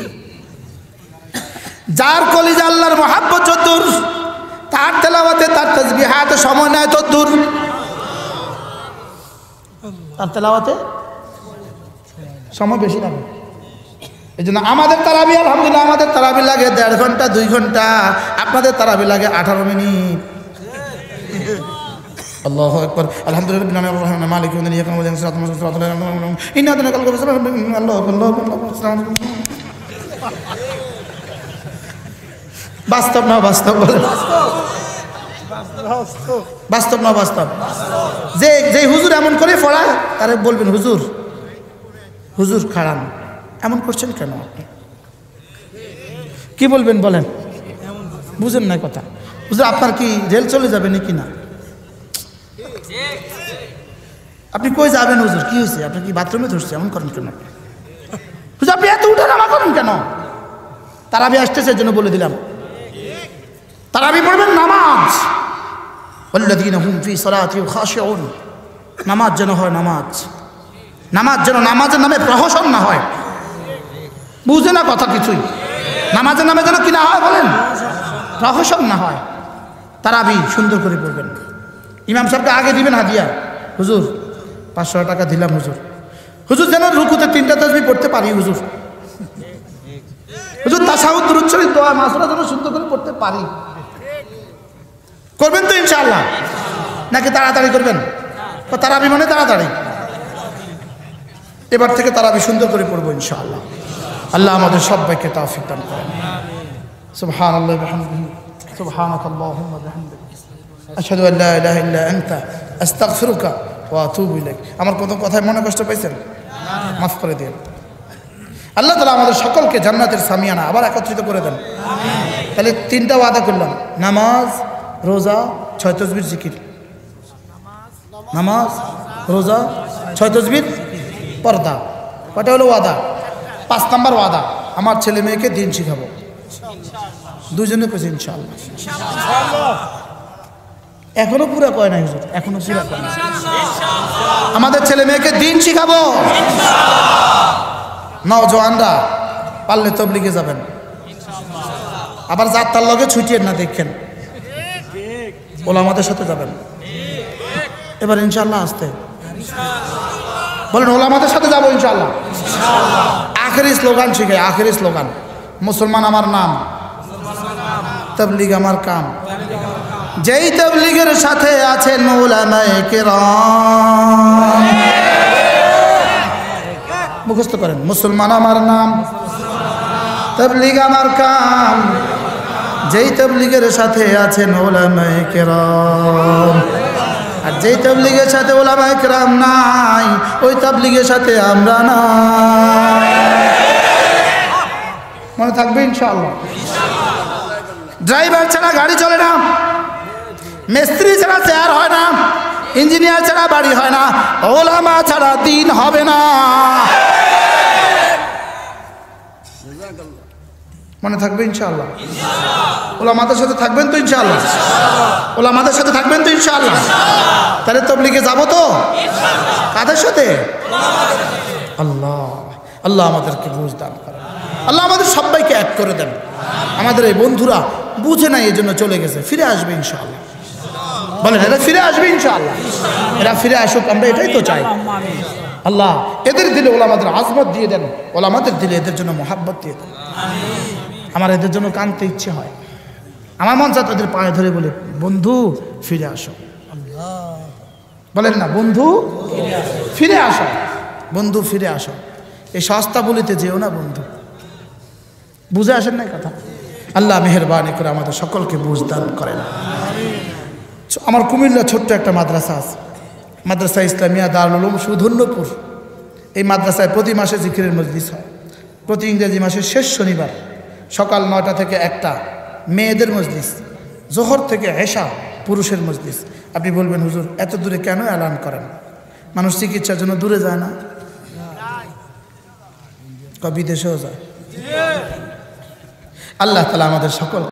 Speaker 1: যার কলিজা আল্লাহর মহাব্বত যতদূর, তার তেলাওয়াতে তার তাসবিহাতে সময় নেয় ততদূর। তার তেলাওয়াতে সময় বেশি লাগে। এই জন্য আমাদের তারাবি আলহামদুলিল্লাহ আমাদের তারাবি লাগে 1.5 ঘন্টা 2 ঘন্টা, আপনাদের তারাবি লাগে 18 মিনিট। আল্লাহু আকবার। আলহামদুলিল্লাহ রাব্বিল আলামিন মালিক ইয়াউমিদ্দিন ইয়াকা না'বুদু ওয়া ইয়াকা নাস্তাঈন ইহদিনাস সিরাতাল মুস্তাকিম ইন্না আতাইনাকাল কাউসার আল্লাহু বাস্তব না বাস্তব বলেন, বাস্তব না বাস্তব। যে যে হুজুর এমন করে পড়ায় তারে বলবেন হুজুর, হুজুর খাড়ান, এমন করছেন কেন আপনি? কি বলবেন বলেন? বুঝেন না কথা। হুজুর আপনার কি রেল চলে যাবে নাকি? না, আপনি কই যাবেন হুজুর? কি হয়েছে? আপনি কি বাথরুমে ধরছে? এমন করেন কেন হুজুর? আপনি এত উঠে নামা করেন কেন? তারাবি আসতেছে জন্য বলে দিলাম, তারাবি পড়বেন নামাজ। ওয়াল্লাযীনা হুম ফী সালাতিহিম খাশিউন, নামাজ যেন হয় নামাজ, নামাজ যেন নামাজের নামে প্রহসন না হয়। বুঝে না কথা কিছুই। নামাজের নামে যেন কি না হয় বলেন? প্রহসন না হয়। তারাবি সুন্দর করে পড়বেন। ইমাম সাহেবকে আগে দিবেন হাদিয়া, হুজুর 500 টাকা দিলাম হুজুর, হুজুর যেন রুকুতে 3টা তাসবিহ পড়তে পারি হুজুর, হুজুর তাশাহুদ দুরূদ শরীফ দোয়া মাসুরা যেন সুন্দর করে পড়তে পারি। করবেন তো ইনশাআল্লাহ? নাকি তাড়াতাড়ি করবেন? তারাবি মানে তাড়াতাড়ি। এবার থেকে তারাবি সুন্দর করে পড়বো ইনশাআল্লাহ। আল্লাহ আমাদের সবাইকে তৌফিক দান করেন। সুবহানাল্লাহি ওয়া বিহামদিহি, সুবহানাকাল্লাহুম্মা ওয়া বিহামদিক, আশহাদু আল্লা ইলাহা ইল্লা আনতা, আস্তাগফিরুকা ওয়া আতুবু ইলাইক। আমার কোনো কথায় মনে কষ্ট পাইছেন? মাফ করে দিন। আল্লাহ তাআলা আমাদের সকলকে জান্নাতের সামিয়ানা আবার একত্রিত করে দেন। তাহলে 3টা ওয়াদা করলাম, নামাজ, রোজা, 6 তাসবিহ জিকির। নামাজ, রোজা, 6 তাসবিহ, পর্দা। কয়টা হলো ওয়াদা? 5 নাম্বার ওয়াদা, আমার ছেলে মেয়েকে দিন শিখাবো। দুজনে কইছে ইনশাআল্লাহ। এখনো পুরা কয় নাই হুজুর, এখনো পুরা কয় নাই। আমাদের ছেলে মেয়েকে দিন শিখাবো। নওজওয়ানরা পারলে তবলিগে যাবেন, আবার যাত্রার লগে ছুটিয়ে না দেখেন, ওলামাদের সাথে যাবেন। এবার ইনশাআল্লাহ আসতে বলেন, ওলামাদের সাথে যাবো ইনশাআল্লাহ। আখেরি স্লোগান শিখে, আখেরি স্লোগান, মুসলমান আমার নাম, তবলিগ আমার কাম। যেই তবলিগের সাথে আছেন উলামায়ে কেরাম, মুখস্থ করেন, মুসলমান আমার নাম, তবলিগ আমার কাম। যেই তবলিগের সাথে আছেন উলামায়ে কেরাম। আর যেই তাবলীগের সাথে উলামায়ে কেরাম নাই, ওই তাবলীগের সাথে আমরা নাই। মনে থাকবে ইনশাআল্লাহ। ড্রাইভার ছাড়া গাড়ি চলে না, মিস্ত্রি ছাড়া চেয়ার হয় না, ইঞ্জিনিয়ার ছাড়া বাড়ি হয় না, ওলামা ছাড়া দিন হবে না। মনে থাকবে ইনশাআল্লাহ। ওলামাদের সাথে থাকবেন তো ইনশাআল্লাহ? ওলামাদের সাথে থাকবেন তো ইনশাআল্লাহ? তাহলে তাবলীগে যাব তো কাদের সাথে? আল্লাহ আল্লাহ আমাদেরকে বুঝ দান করেন, আল্লাহ আমাদের সবাইকে এক করে দেন। আমাদের এই বন্ধুরা বুঝে নাই, এই জন্য চলে গেছে, ফিরে আসবে ইনশাআল্লাহ। বলেন এরা ফিরে আসবে ইনশাআল্লাহ। এরা ফিরে আসুক, আমরা এটাই তো চাই। আল্লাহ এদের দিলে ওলামাদের আজমত দিয়ে দেন, ওলামাদের দিলে এদের জন্য মোহাব্বত দিয়ে দেন। আমার এদের জন্য কাঁদতে ইচ্ছে হয়, আমার মন চায় তাদের পায়ে ধরে বলে, বন্ধু ফিরে আসো। বলেন না, বন্ধু ফিরে আসো, বন্ধু ফিরে আসো। এই সস্তা বলিতে যেও না বন্ধু। বুঝে আসেন না কথা? আল্লাহ মেহেরবানি করে আমাদের সকলকে বুঝ দান করেন। আমার কুমিল্লা ছোট্ট একটা মাদ্রাসা আছে, মাদ্রাসা ইসলামিয়া দারুল উলুম সুধন্যপুর। এই মাদ্রাসায় প্রতি মাসে জিকিরের মজলিস হয়। প্রতি ইংরেজি মাসের শেষ শনিবার সকাল 9টা থেকে 1টা মেয়েদের মজলিস, জোহর থেকে এশা পুরুষের মজলিস। আপনি বলবেন হুজুর এত দূরে কেন এলান করেন? মানুষ চিকিৎসার জন্য দূরে যায় না? বিদেশেও যায়। আল্লাহ তাআলা আমাদের সকল